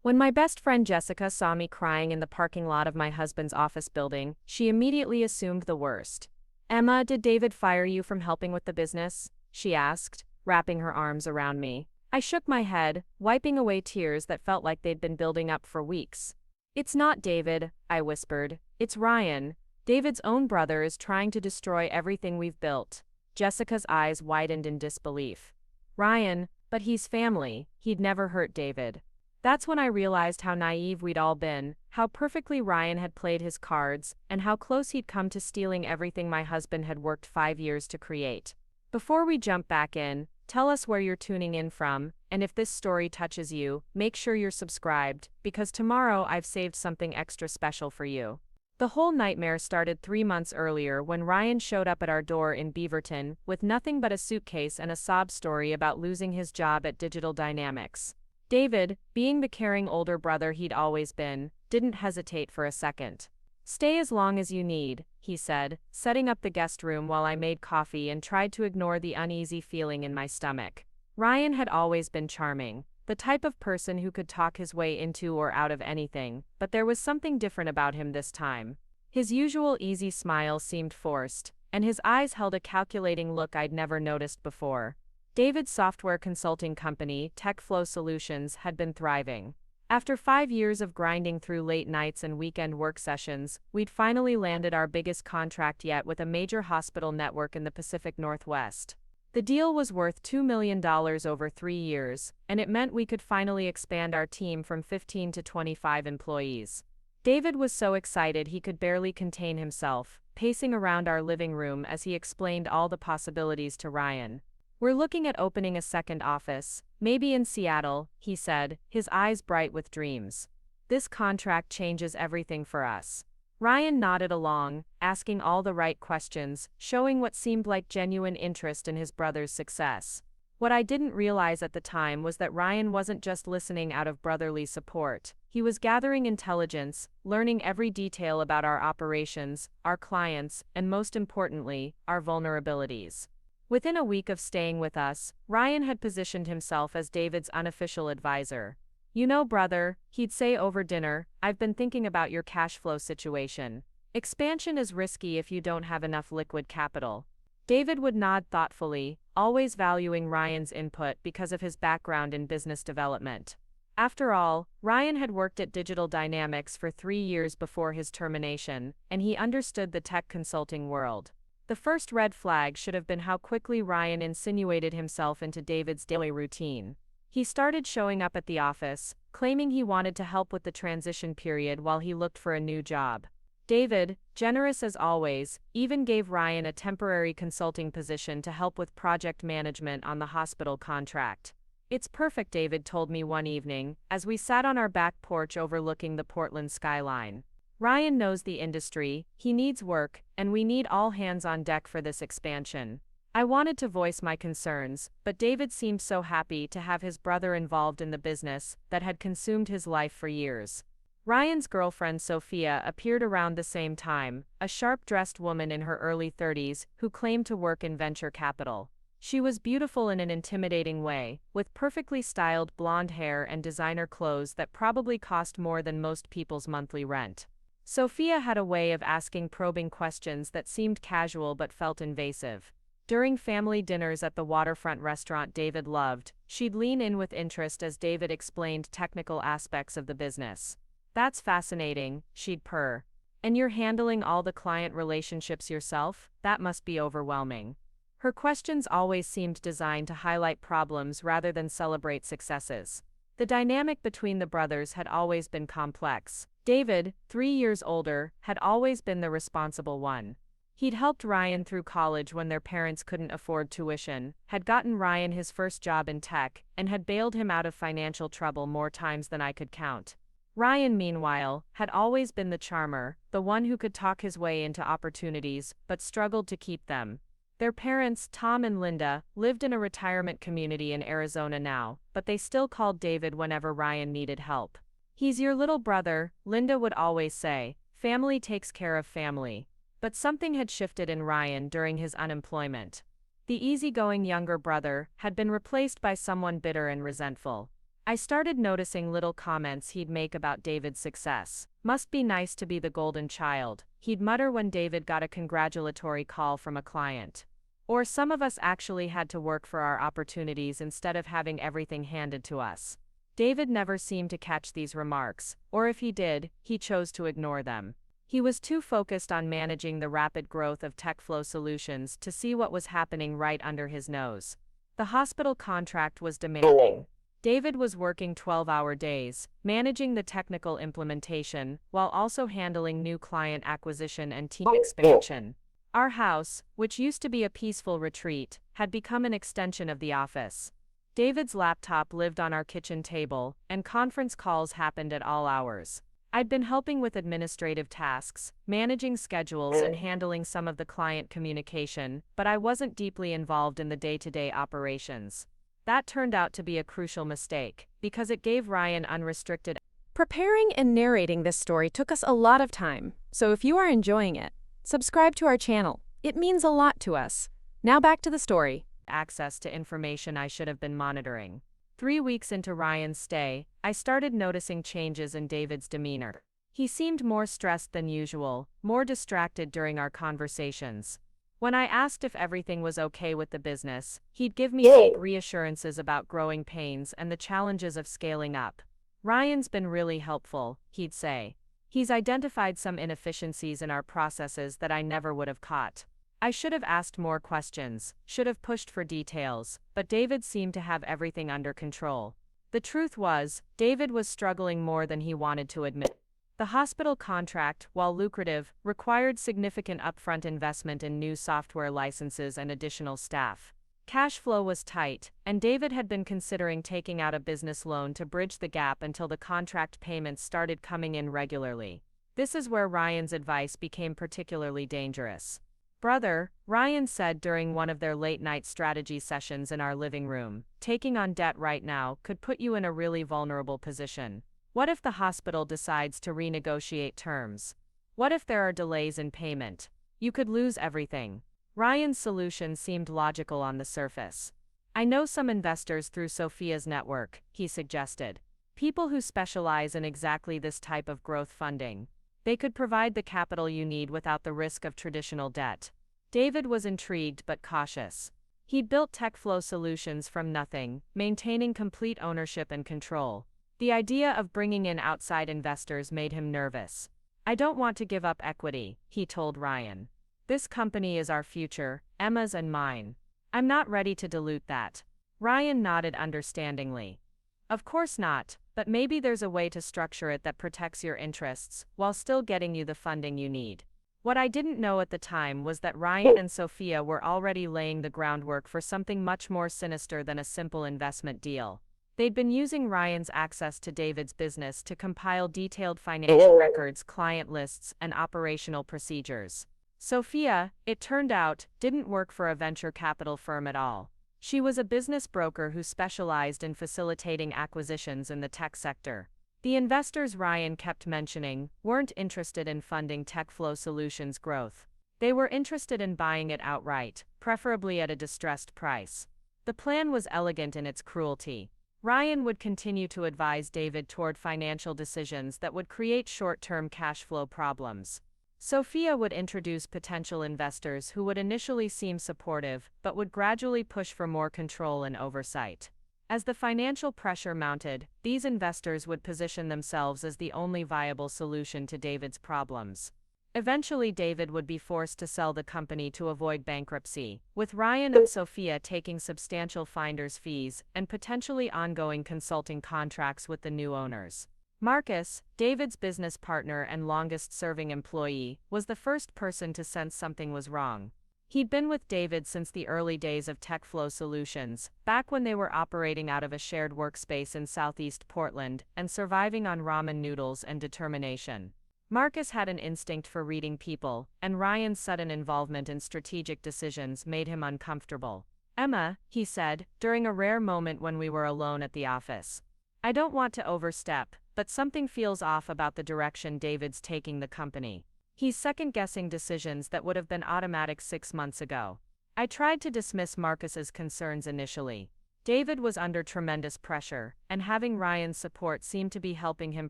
When my best friend Jessica saw me crying in the parking lot of my husband's office building, she immediately assumed the worst. "Emma, did David fire you from helping with the business?" she asked, wrapping her arms around me. I shook my head, wiping away tears that felt like they'd been building up for weeks. "It's not David," I whispered. "It's Ryan. David's own brother is trying to destroy everything we've built." Jessica's eyes widened in disbelief. "Ryan, but he's family. He'd never hurt David." That's when I realized how naive we'd all been, how perfectly Ryan had played his cards, and how close he'd come to stealing everything my husband had worked 5 years to create. Before we jump back in, tell us where you're tuning in from, and if this story touches you, make sure you're subscribed, because tomorrow I've saved something extra special for you. The whole nightmare started 3 months earlier when Ryan showed up at our door in Beaverton with nothing but a suitcase and a sob story about losing his job at Digital Dynamics. David, being the caring older brother he'd always been, didn't hesitate for a second. "Stay as long as you need," he said, setting up the guest room while I made coffee and tried to ignore the uneasy feeling in my stomach. Ryan had always been charming, the type of person who could talk his way into or out of anything, but there was something different about him this time. His usual easy smile seemed forced, and his eyes held a calculating look I'd never noticed before. David's software consulting company, TechFlow Solutions, had been thriving. After 5 years of grinding through late nights and weekend work sessions, we'd finally landed our biggest contract yet with a major hospital network in the Pacific Northwest. The deal was worth $2 million over 3 years, and it meant we could finally expand our team from 15 to 25 employees. David was so excited he could barely contain himself, pacing around our living room as he explained all the possibilities to Ryan. "We're looking at opening a second office, maybe in Seattle," he said, his eyes bright with dreams. "This contract changes everything for us." Ryan nodded along, asking all the right questions, showing what seemed like genuine interest in his brother's success. What I didn't realize at the time was that Ryan wasn't just listening out of brotherly support. He was gathering intelligence, learning every detail about our operations, our clients, and most importantly, our vulnerabilities. Within a week of staying with us, Ryan had positioned himself as David's unofficial advisor. "You know, brother," he'd say over dinner, "I've been thinking about your cash flow situation. Expansion is risky if you don't have enough liquid capital." David would nod thoughtfully, always valuing Ryan's input because of his background in business development. After all, Ryan had worked at Digital Dynamics for 3 years before his termination, and he understood the tech consulting world. The first red flag should have been how quickly Ryan insinuated himself into David's daily routine. He started showing up at the office, claiming he wanted to help with the transition period while he looked for a new job. David, generous as always, even gave Ryan a temporary consulting position to help with project management on the hospital contract. "It's perfect," David told me one evening, as we sat on our back porch overlooking the Portland skyline. "Ryan knows the industry, he needs work, and we need all hands on deck for this expansion." I wanted to voice my concerns, but David seemed so happy to have his brother involved in the business that had consumed his life for years. Ryan's girlfriend Sophia appeared around the same time, a sharp-dressed woman in her early 30s who claimed to work in venture capital. She was beautiful in an intimidating way, with perfectly styled blonde hair and designer clothes that probably cost more than most people's monthly rent. Sophia had a way of asking probing questions that seemed casual but felt invasive. During family dinners at the waterfront restaurant David loved, she'd lean in with interest as David explained technical aspects of the business. "That's fascinating," she'd purr. "And you're handling all the client relationships yourself? That must be overwhelming." Her questions always seemed designed to highlight problems rather than celebrate successes. The dynamic between the brothers had always been complex. David, 3 years older, had always been the responsible one. He'd helped Ryan through college when their parents couldn't afford tuition, had gotten Ryan his first job in tech, and had bailed him out of financial trouble more times than I could count. Ryan, meanwhile, had always been the charmer, the one who could talk his way into opportunities, but struggled to keep them. Their parents, Tom and Linda, lived in a retirement community in Arizona now, but they still called David whenever Ryan needed help. "He's your little brother," Linda would always say. "Family takes care of family." But something had shifted in Ryan during his unemployment. The easygoing younger brother had been replaced by someone bitter and resentful. I started noticing little comments he'd make about David's success. Must be nice to be the golden child, he'd mutter when David got a congratulatory call from a client. Or some of us actually had to work for our opportunities instead of having everything handed to us. David never seemed to catch these remarks, or if he did, he chose to ignore them. He was too focused on managing the rapid growth of TechFlow Solutions to see what was happening right under his nose. The hospital contract was demanding. David was working 12-hour days, managing the technical implementation, while also handling new client acquisition and team expansion. Our house, which used to be a peaceful retreat, had become an extension of the office. David's laptop lived on our kitchen table, and conference calls happened at all hours. I'd been helping with administrative tasks, managing schedules and handling some of the client communication, but I wasn't deeply involved in the day-to-day operations. That turned out to be a crucial mistake, because it gave Ryan unrestricted. Preparing and narrating this story took us a lot of time, so if you are enjoying it, subscribe to our channel. It means a lot to us. Now back to the story. Access to information I should have been monitoring. 3 weeks into Ryan's stay, I started noticing changes in David's demeanor. He seemed more stressed than usual, more distracted during our conversations. When I asked if everything was okay with the business, he'd give me vague reassurances about growing pains and the challenges of scaling up. Ryan's been really helpful, he'd say. He's identified some inefficiencies in our processes that I never would have caught. I should have asked more questions, should have pushed for details, but David seemed to have everything under control. The truth was, David was struggling more than he wanted to admit. The hospital contract, while lucrative, required significant upfront investment in new software licenses and additional staff. Cash flow was tight, and David had been considering taking out a business loan to bridge the gap until the contract payments started coming in regularly. This is where Ryan's advice became particularly dangerous. "Brother," Ryan said during one of their late-night strategy sessions in our living room, "taking on debt right now could put you in a really vulnerable position. What if the hospital decides to renegotiate terms? What if there are delays in payment? You could lose everything." Ryan's solution seemed logical on the surface. "I know some investors through Sophia's network," he suggested. "People who specialize in exactly this type of growth funding. They could provide the capital you need without the risk of traditional debt." David was intrigued but cautious. He'd built TechFlow Solutions from nothing, maintaining complete ownership and control. The idea of bringing in outside investors made him nervous. "I don't want to give up equity," he told Ryan. "This company is our future, Emma's and mine. I'm not ready to dilute that." Ryan nodded understandingly. "Of course not, but maybe there's a way to structure it that protects your interests, while still getting you the funding you need." What I didn't know at the time was that Ryan and Sophia were already laying the groundwork for something much more sinister than a simple investment deal. They'd been using Ryan's access to David's business to compile detailed financial records, client lists, and operational procedures. Sophia, it turned out, didn't work for a venture capital firm at all. She was a business broker who specialized in facilitating acquisitions in the tech sector. The investors Ryan kept mentioning weren't interested in funding TechFlow Solutions growth. They were interested in buying it outright, preferably at a distressed price. The plan was elegant in its cruelty. Ryan would continue to advise David toward financial decisions that would create short-term cash flow problems. Sophia would introduce potential investors who would initially seem supportive, but would gradually push for more control and oversight. As the financial pressure mounted, these investors would position themselves as the only viable solution to David's problems. Eventually, David would be forced to sell the company to avoid bankruptcy, with Ryan and Sophia taking substantial finder's fees and potentially ongoing consulting contracts with the new owners. Marcus, David's business partner and longest-serving employee, was the first person to sense something was wrong. He'd been with David since the early days of TechFlow Solutions, back when they were operating out of a shared workspace in southeast Portland and surviving on ramen noodles and determination. Marcus had an instinct for reading people, and Ryan's sudden involvement in strategic decisions made him uncomfortable. "Emma," he said, during a rare moment when we were alone at the office. "I don't want to overstep, but something feels off about the direction David's taking the company. He's second-guessing decisions that would have been automatic 6 months ago." I tried to dismiss Marcus's concerns initially. David was under tremendous pressure, and having Ryan's support seemed to be helping him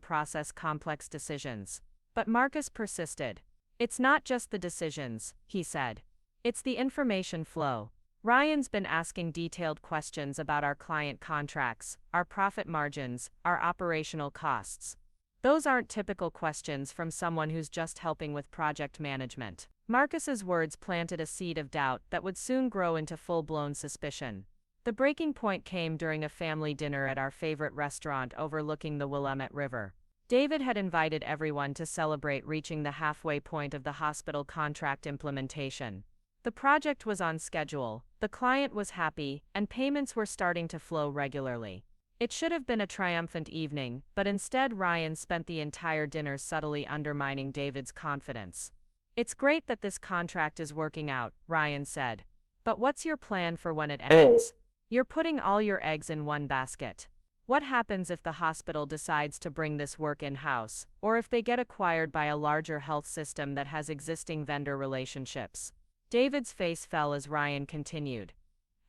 process complex decisions. But Marcus persisted. "It's not just the decisions," he said. "It's the information flow. Ryan's been asking detailed questions about our client contracts, our profit margins, our operational costs. Those aren't typical questions from someone who's just helping with project management." Marcus's words planted a seed of doubt that would soon grow into full-blown suspicion. The breaking point came during a family dinner at our favorite restaurant overlooking the Willamette River. David had invited everyone to celebrate reaching the halfway point of the hospital contract implementation. The project was on schedule, the client was happy, and payments were starting to flow regularly. It should have been a triumphant evening, but instead Ryan spent the entire dinner subtly undermining David's confidence. "It's great that this contract is working out," Ryan said. "But what's your plan for when it ends? You're putting all your eggs in one basket. What happens if the hospital decides to bring this work in-house, or if they get acquired by a larger health system that has existing vendor relationships?" David's face fell as Ryan continued.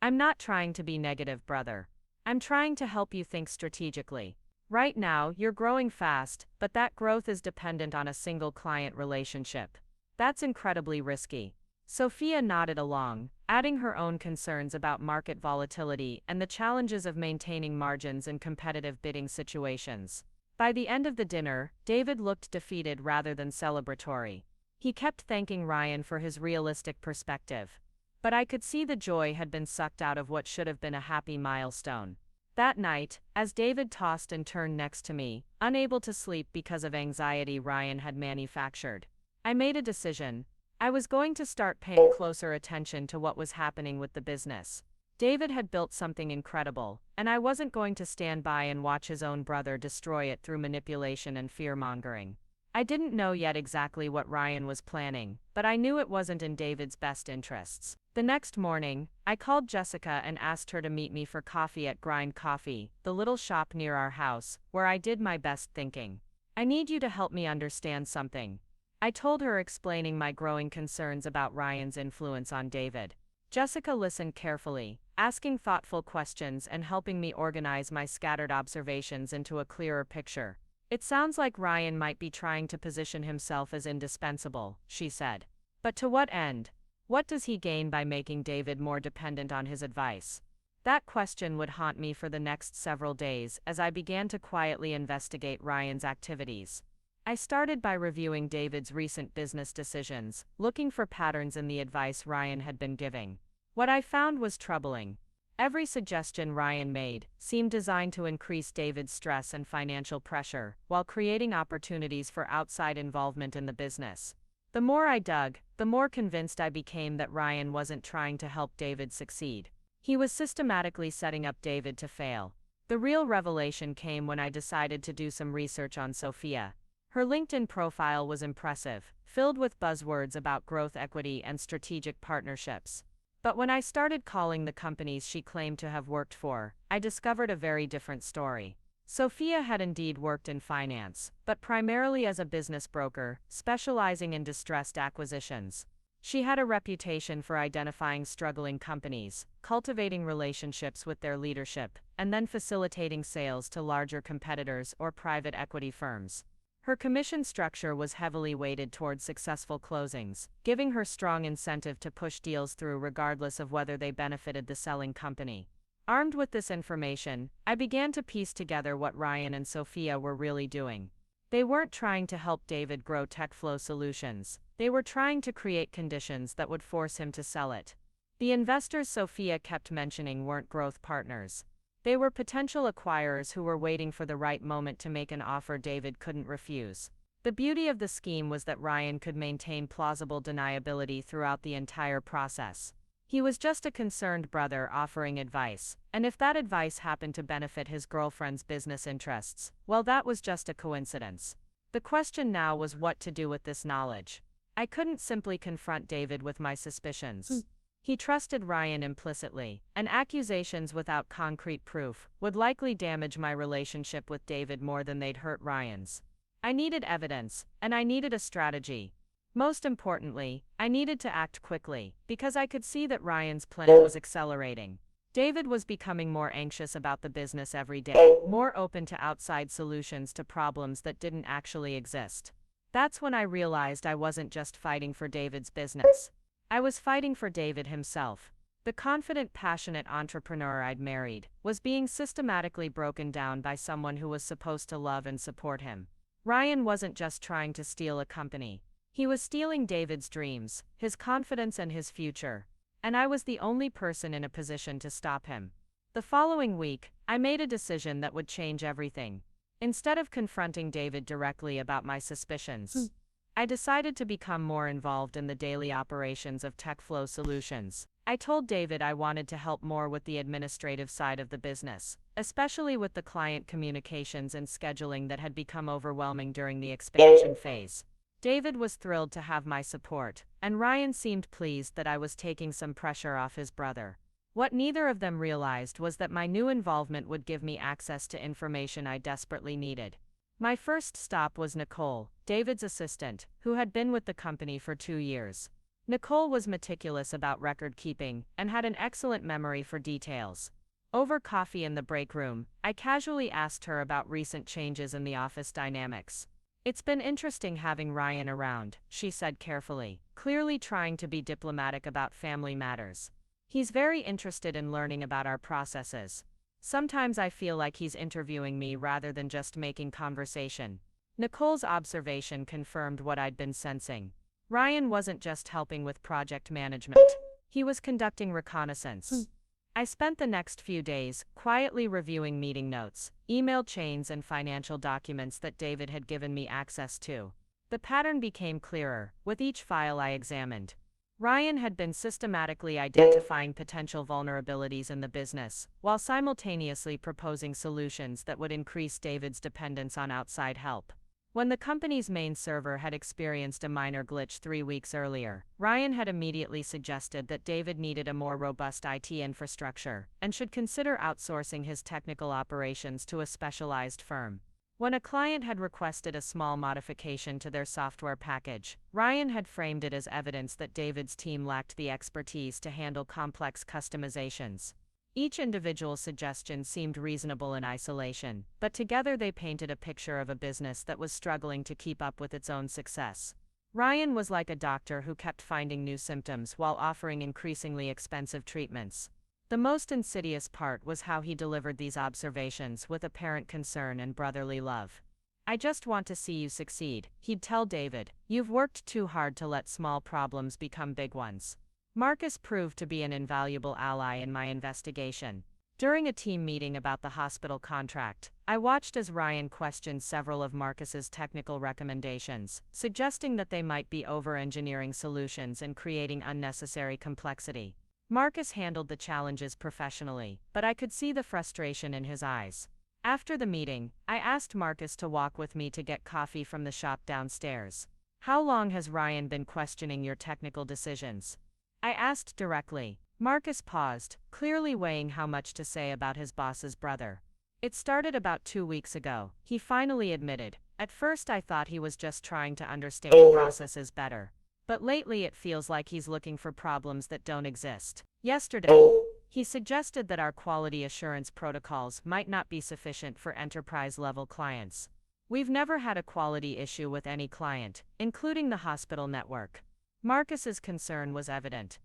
"I'm not trying to be negative, brother. I'm trying to help you think strategically. Right now, you're growing fast, but that growth is dependent on a single client relationship. That's incredibly risky." Sophia nodded along, adding her own concerns about market volatility and the challenges of maintaining margins in competitive bidding situations. By the end of the dinner, David looked defeated rather than celebratory. He kept thanking Ryan for his realistic perspective. But I could see the joy had been sucked out of what should have been a happy milestone. That night, as David tossed and turned next to me, unable to sleep because of anxiety Ryan had manufactured, I made a decision. I was going to start paying closer attention to what was happening with the business. David had built something incredible, and I wasn't going to stand by and watch his own brother destroy it through manipulation and fear-mongering. I didn't know yet exactly what Ryan was planning, but I knew it wasn't in David's best interests. The next morning, I called Jessica and asked her to meet me for coffee at Grind Coffee, the little shop near our house, where I did my best thinking. "I need you to help me understand something," I told her, explaining my growing concerns about Ryan's influence on David. Jessica listened carefully, asking thoughtful questions and helping me organize my scattered observations into a clearer picture. "It sounds like Ryan might be trying to position himself as indispensable," she said. "But to what end? What does he gain by making David more dependent on his advice?" That question would haunt me for the next several days as I began to quietly investigate Ryan's activities. I started by reviewing David's recent business decisions, looking for patterns in the advice Ryan had been giving. What I found was troubling. Every suggestion Ryan made seemed designed to increase David's stress and financial pressure, while creating opportunities for outside involvement in the business. The more I dug, the more convinced I became that Ryan wasn't trying to help David succeed. He was systematically setting up David to fail. The real revelation came when I decided to do some research on Sophia. Her LinkedIn profile was impressive, filled with buzzwords about growth equity and strategic partnerships. But when I started calling the companies she claimed to have worked for, I discovered a very different story. Sophia had indeed worked in finance, but primarily as a business broker, specializing in distressed acquisitions. She had a reputation for identifying struggling companies, cultivating relationships with their leadership, and then facilitating sales to larger competitors or private equity firms. Her commission structure was heavily weighted towards successful closings, giving her strong incentive to push deals through regardless of whether they benefited the selling company. Armed with this information, I began to piece together what Ryan and Sophia were really doing. They weren't trying to help David grow TechFlow Solutions. They were trying to create conditions that would force him to sell it. The investors Sophia kept mentioning weren't growth partners. They were potential acquirers who were waiting for the right moment to make an offer David couldn't refuse. The beauty of the scheme was that Ryan could maintain plausible deniability throughout the entire process. He was just a concerned brother offering advice, and if that advice happened to benefit his girlfriend's business interests, well, that was just a coincidence. The question now was what to do with this knowledge. I couldn't simply confront David with my suspicions. He trusted Ryan implicitly, and accusations without concrete proof would likely damage my relationship with David more than they'd hurt Ryan's. I needed evidence, and I needed a strategy. Most importantly, I needed to act quickly, because I could see that Ryan's plan was accelerating. David was becoming more anxious about the business every day, more open to outside solutions to problems that didn't actually exist. That's when I realized I wasn't just fighting for David's business. I was fighting for David himself. The confident, passionate entrepreneur I'd married was being systematically broken down by someone who was supposed to love and support him. Ryan wasn't just trying to steal a company. He was stealing David's dreams, his confidence, and his future. And I was the only person in a position to stop him. The following week, I made a decision that would change everything. Instead of confronting David directly about my suspicions, I decided to become more involved in the daily operations of TechFlow Solutions. I told David I wanted to help more with the administrative side of the business, especially with the client communications and scheduling that had become overwhelming during the expansion phase. David was thrilled to have my support, and Ryan seemed pleased that I was taking some pressure off his brother. What neither of them realized was that my new involvement would give me access to information I desperately needed. My first stop was Nicole, David's assistant, who had been with the company for 2 years. Nicole was meticulous about record keeping and had an excellent memory for details. Over coffee in the break room, I casually asked her about recent changes in the office dynamics. "It's been interesting having Ryan around," she said carefully, clearly trying to be diplomatic about family matters. "He's very interested in learning about our processes. Sometimes I feel like he's interviewing me rather than just making conversation." Nicole's observation confirmed what I'd been sensing. Ryan wasn't just helping with project management. He was conducting reconnaissance. I spent the next few days quietly reviewing meeting notes, email chains, and financial documents that David had given me access to. The pattern became clearer with each file I examined. Ryan had been systematically identifying potential vulnerabilities in the business, while simultaneously proposing solutions that would increase David's dependence on outside help. When the company's main server had experienced a minor glitch 3 weeks earlier, Ryan had immediately suggested that David needed a more robust IT infrastructure and should consider outsourcing his technical operations to a specialized firm. When a client had requested a small modification to their software package, Ryan had framed it as evidence that David's team lacked the expertise to handle complex customizations. Each individual suggestion seemed reasonable in isolation, but together they painted a picture of a business that was struggling to keep up with its own success. Ryan was like a doctor who kept finding new symptoms while offering increasingly expensive treatments. The most insidious part was how he delivered these observations with apparent concern and brotherly love. "I just want to see you succeed," he'd tell David. "You've worked too hard to let small problems become big ones." Marcus proved to be an invaluable ally in my investigation. During a team meeting about the hospital contract, I watched as Ryan questioned several of Marcus's technical recommendations, suggesting that they might be over-engineering solutions and creating unnecessary complexity. Marcus handled the challenges professionally, but I could see the frustration in his eyes. After the meeting, I asked Marcus to walk with me to get coffee from the shop downstairs. "How long has Ryan been questioning your technical decisions?" I asked directly. Marcus paused, clearly weighing how much to say about his boss's brother. "It started about 2 weeks ago," he finally admitted. "At first I thought he was just trying to understand processes better. But lately it feels like he's looking for problems that don't exist. Yesterday, he suggested that our quality assurance protocols might not be sufficient for enterprise-level clients. We've never had a quality issue with any client, including the hospital network." Marcus's concern was evident.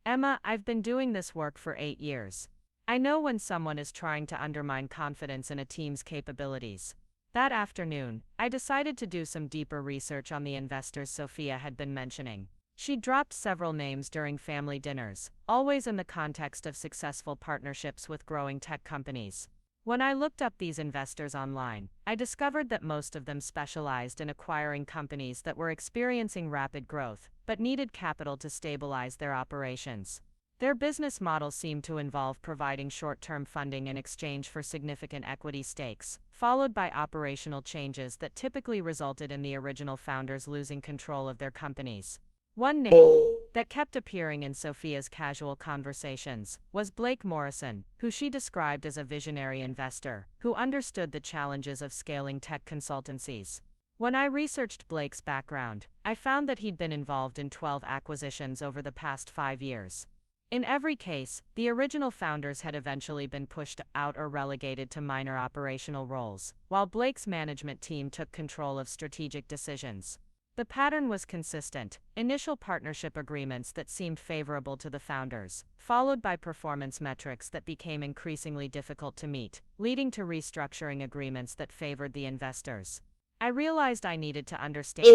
"Emma, I've been doing this work for 8 years. I know when someone is trying to undermine confidence in a team's capabilities." That afternoon, I decided to do some deeper research on the investors Sophia had been mentioning. She dropped several names during family dinners, always in the context of successful partnerships with growing tech companies. When I looked up these investors online, I discovered that most of them specialized in acquiring companies that were experiencing rapid growth, but needed capital to stabilize their operations. Their business model seemed to involve providing short-term funding in exchange for significant equity stakes, followed by operational changes that typically resulted in the original founders losing control of their companies. One name that kept appearing in Sophia's casual conversations was Blake Morrison, who she described as a visionary investor who understood the challenges of scaling tech consultancies. When I researched Blake's background, I found that he'd been involved in 12 acquisitions over the past 5 years. In every case, the original founders had eventually been pushed out or relegated to minor operational roles, while Blake's management team took control of strategic decisions. The pattern was consistent: initial partnership agreements that seemed favorable to the founders, followed by performance metrics that became increasingly difficult to meet, leading to restructuring agreements that favored the investors. I realized I needed to understand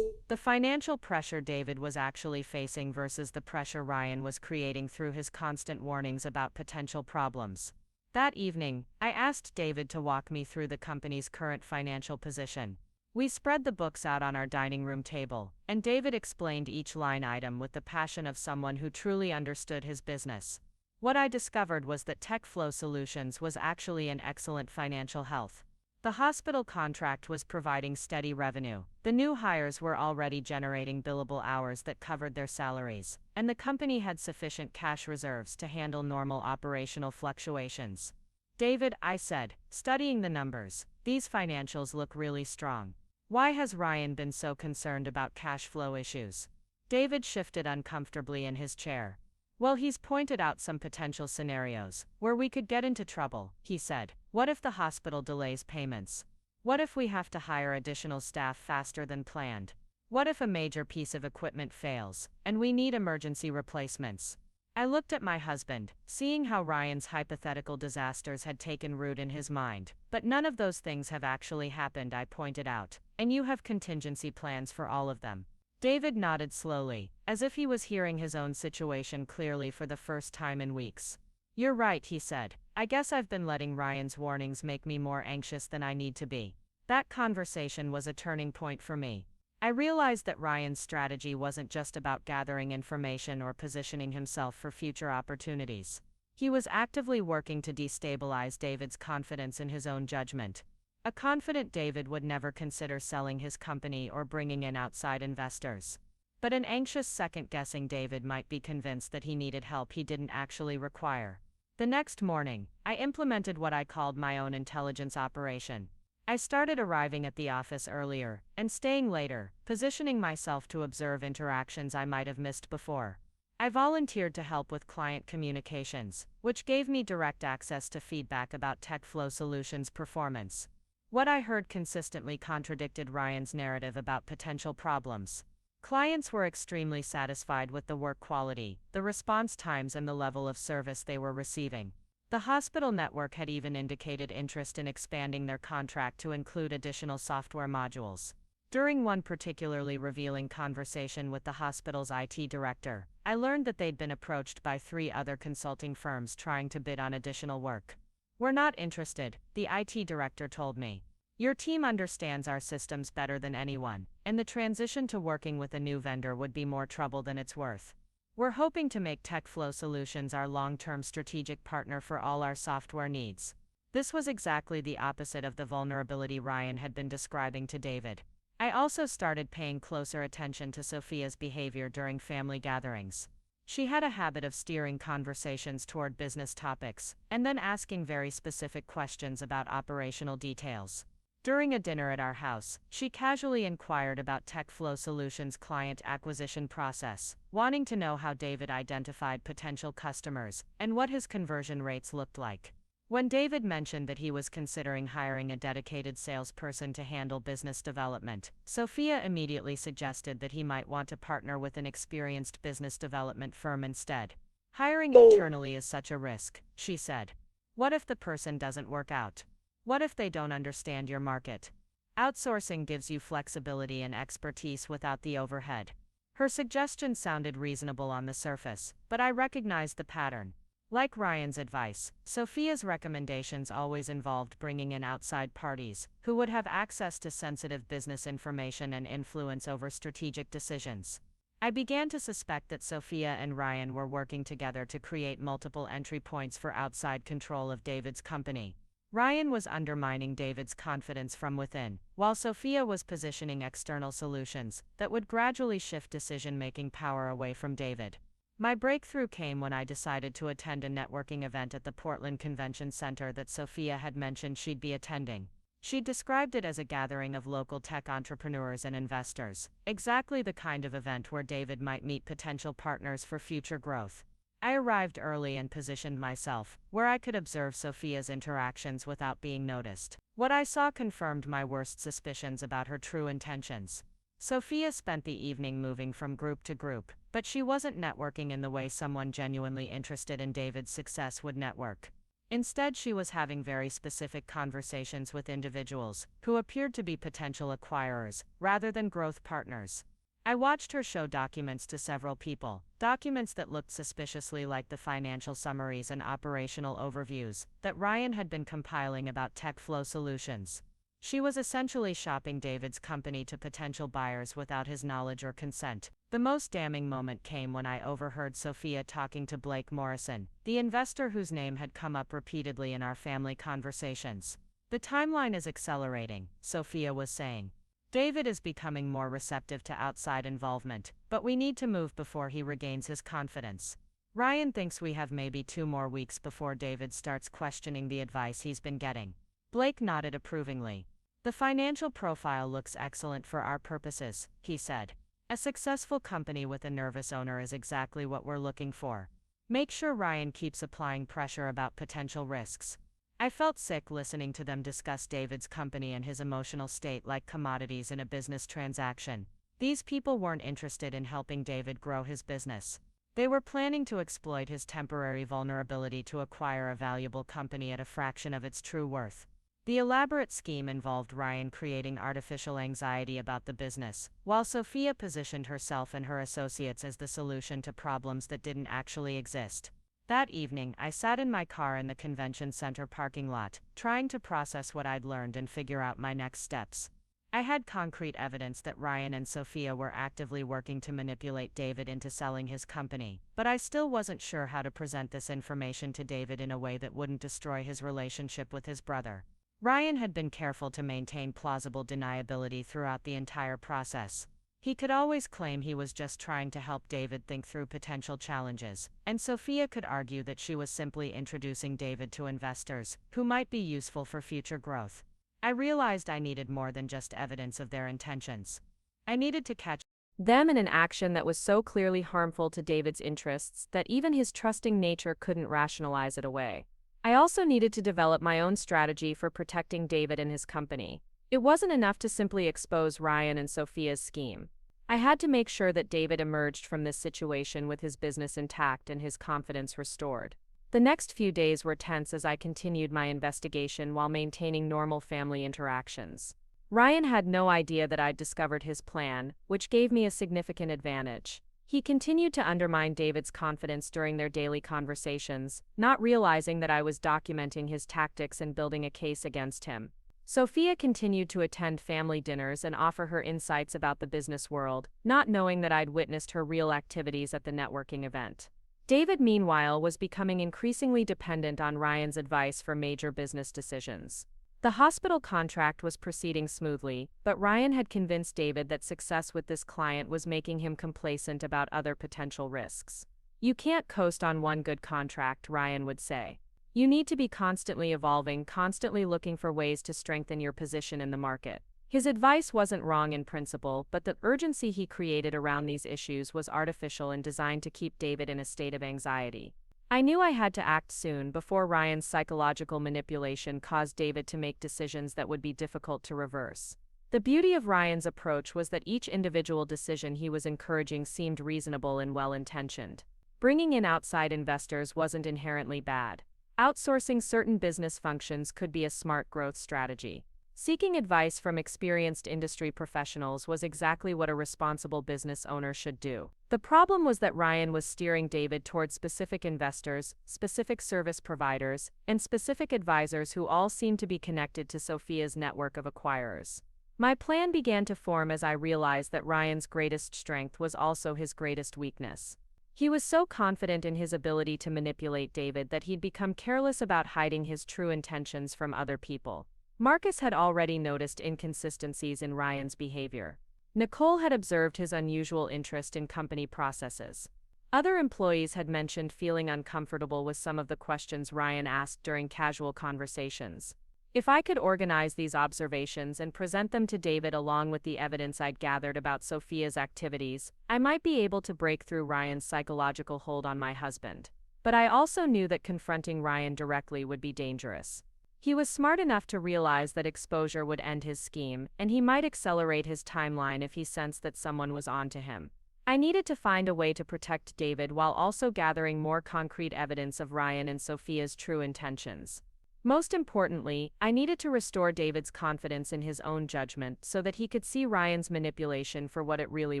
the financial pressure David was actually facing versus the pressure Ryan was creating through his constant warnings about potential problems. That evening, I asked David to walk me through the company's current financial position. We spread the books out on our dining room table, and David explained each line item with the passion of someone who truly understood his business. What I discovered was that TechFlow Solutions was actually in excellent financial health. The hospital contract was providing steady revenue, the new hires were already generating billable hours that covered their salaries, and the company had sufficient cash reserves to handle normal operational fluctuations. David, I said, studying the numbers, these financials look really strong. Why has Ryan been so concerned about cash flow issues? David shifted uncomfortably in his chair. Well, he's pointed out some potential scenarios where we could get into trouble, he said. What if the hospital delays payments? What if we have to hire additional staff faster than planned? What if a major piece of equipment fails, and we need emergency replacements? I looked at my husband, seeing how Ryan's hypothetical disasters had taken root in his mind. But none of those things have actually happened, I pointed out, and you have contingency plans for all of them. David nodded slowly, as if he was hearing his own situation clearly for the first time in weeks. You're right, he said. I guess I've been letting Ryan's warnings make me more anxious than I need to be. That conversation was a turning point for me. I realized that Ryan's strategy wasn't just about gathering information or positioning himself for future opportunities. He was actively working to destabilize David's confidence in his own judgment. A confident David would never consider selling his company or bringing in outside investors. But an anxious, second-guessing David might be convinced that he needed help he didn't actually require. The next morning, I implemented what I called my own intelligence operation. I started arriving at the office earlier and staying later, positioning myself to observe interactions I might have missed before. I volunteered to help with client communications, which gave me direct access to feedback about TechFlow Solutions' performance. What I heard consistently contradicted Ryan's narrative about potential problems. Clients were extremely satisfied with the work quality, the response times, and the level of service they were receiving. The hospital network had even indicated interest in expanding their contract to include additional software modules. During one particularly revealing conversation with the hospital's IT director, I learned that they'd been approached by 3 other consulting firms trying to bid on additional work. We're not interested, the IT director told me. Your team understands our systems better than anyone, and the transition to working with a new vendor would be more trouble than it's worth. We're hoping to make TechFlow Solutions our long-term strategic partner for all our software needs. This was exactly the opposite of the vulnerability Ryan had been describing to David. I also started paying closer attention to Sophia's behavior during family gatherings. She had a habit of steering conversations toward business topics, and then asking very specific questions about operational details. During a dinner at our house, she casually inquired about TechFlow Solutions' client acquisition process, wanting to know how David identified potential customers and what his conversion rates looked like. When David mentioned that he was considering hiring a dedicated salesperson to handle business development, Sophia immediately suggested that he might want to partner with an experienced business development firm instead. Hiring internally is such a risk, she said. What if the person doesn't work out? What if they don't understand your market? Outsourcing gives you flexibility and expertise without the overhead. Her suggestion sounded reasonable on the surface, but I recognized the pattern. Like Ryan's advice, Sophia's recommendations always involved bringing in outside parties, who would have access to sensitive business information and influence over strategic decisions. I began to suspect that Sophia and Ryan were working together to create multiple entry points for outside control of David's company. Ryan was undermining David's confidence from within, while Sophia was positioning external solutions that would gradually shift decision-making power away from David. My breakthrough came when I decided to attend a networking event at the Portland Convention Center that Sophia had mentioned she'd be attending. She described it as a gathering of local tech entrepreneurs and investors, exactly the kind of event where David might meet potential partners for future growth. I arrived early and positioned myself where I could observe Sophia's interactions without being noticed. What I saw confirmed my worst suspicions about her true intentions. Sophia spent the evening moving from group to group, but she wasn't networking in the way someone genuinely interested in David's success would network. Instead, she was having very specific conversations with individuals who appeared to be potential acquirers rather than growth partners. I watched her show documents to several people, documents that looked suspiciously like the financial summaries and operational overviews that Ryan had been compiling about TechFlow Solutions. She was essentially shopping David's company to potential buyers without his knowledge or consent. The most damning moment came when I overheard Sophia talking to Blake Morrison, the investor whose name had come up repeatedly in our family conversations. "The timeline is accelerating," Sophia was saying. "David is becoming more receptive to outside involvement, but we need to move before he regains his confidence. Ryan thinks we have maybe 2 more weeks before David starts questioning the advice he's been getting." Blake nodded approvingly. "The financial profile looks excellent for our purposes," he said. "A successful company with a nervous owner is exactly what we're looking for. Make sure Ryan keeps applying pressure about potential risks." I felt sick listening to them discuss David's company and his emotional state like commodities in a business transaction. These people weren't interested in helping David grow his business. They were planning to exploit his temporary vulnerability to acquire a valuable company at a fraction of its true worth. The elaborate scheme involved Ryan creating artificial anxiety about the business, while Sophia positioned herself and her associates as the solution to problems that didn't actually exist. That evening, I sat in my car in the convention center parking lot, trying to process what I'd learned and figure out my next steps. I had concrete evidence that Ryan and Sophia were actively working to manipulate David into selling his company, but I still wasn't sure how to present this information to David in a way that wouldn't destroy his relationship with his brother. Ryan had been careful to maintain plausible deniability throughout the entire process. He could always claim he was just trying to help David think through potential challenges, and Sophia could argue that she was simply introducing David to investors who might be useful for future growth. I realized I needed more than just evidence of their intentions. I needed to catch them in an action that was so clearly harmful to David's interests that even his trusting nature couldn't rationalize it away. I also needed to develop my own strategy for protecting David and his company. It wasn't enough to simply expose Ryan and Sophia's scheme. I had to make sure that David emerged from this situation with his business intact and his confidence restored. The next few days were tense as I continued my investigation while maintaining normal family interactions. Ryan had no idea that I'd discovered his plan, which gave me a significant advantage. He continued to undermine David's confidence during their daily conversations, not realizing that I was documenting his tactics and building a case against him. Sophia continued to attend family dinners and offer her insights about the business world, not knowing that I'd witnessed her real activities at the networking event. David, meanwhile, was becoming increasingly dependent on Ryan's advice for major business decisions. The hospital contract was proceeding smoothly, but Ryan had convinced David that success with this client was making him complacent about other potential risks. "You can't coast on one good contract," Ryan would say. "You need to be constantly evolving, constantly looking for ways to strengthen your position in the market." His advice wasn't wrong in principle, but the urgency he created around these issues was artificial and designed to keep David in a state of anxiety. I knew I had to act soon before Ryan's psychological manipulation caused David to make decisions that would be difficult to reverse. The beauty of Ryan's approach was that each individual decision he was encouraging seemed reasonable and well-intentioned. Bringing in outside investors wasn't inherently bad. Outsourcing certain business functions could be a smart growth strategy. Seeking advice from experienced industry professionals was exactly what a responsible business owner should do. The problem was that Ryan was steering David toward specific investors, specific service providers, and specific advisors who all seemed to be connected to Sophia's network of acquirers. My plan began to form as I realized that Ryan's greatest strength was also his greatest weakness. He was so confident in his ability to manipulate David that he'd become careless about hiding his true intentions from other people. Marcus had already noticed inconsistencies in Ryan's behavior. Nicole had observed his unusual interest in company processes. Other employees had mentioned feeling uncomfortable with some of the questions Ryan asked during casual conversations. If I could organize these observations and present them to David along with the evidence I'd gathered about Sophia's activities, I might be able to break through Ryan's psychological hold on my husband. But I also knew that confronting Ryan directly would be dangerous. He was smart enough to realize that exposure would end his scheme, and he might accelerate his timeline if he sensed that someone was onto him. I needed to find a way to protect David while also gathering more concrete evidence of Ryan and Sophia's true intentions. Most importantly, I needed to restore David's confidence in his own judgment so that he could see Ryan's manipulation for what it really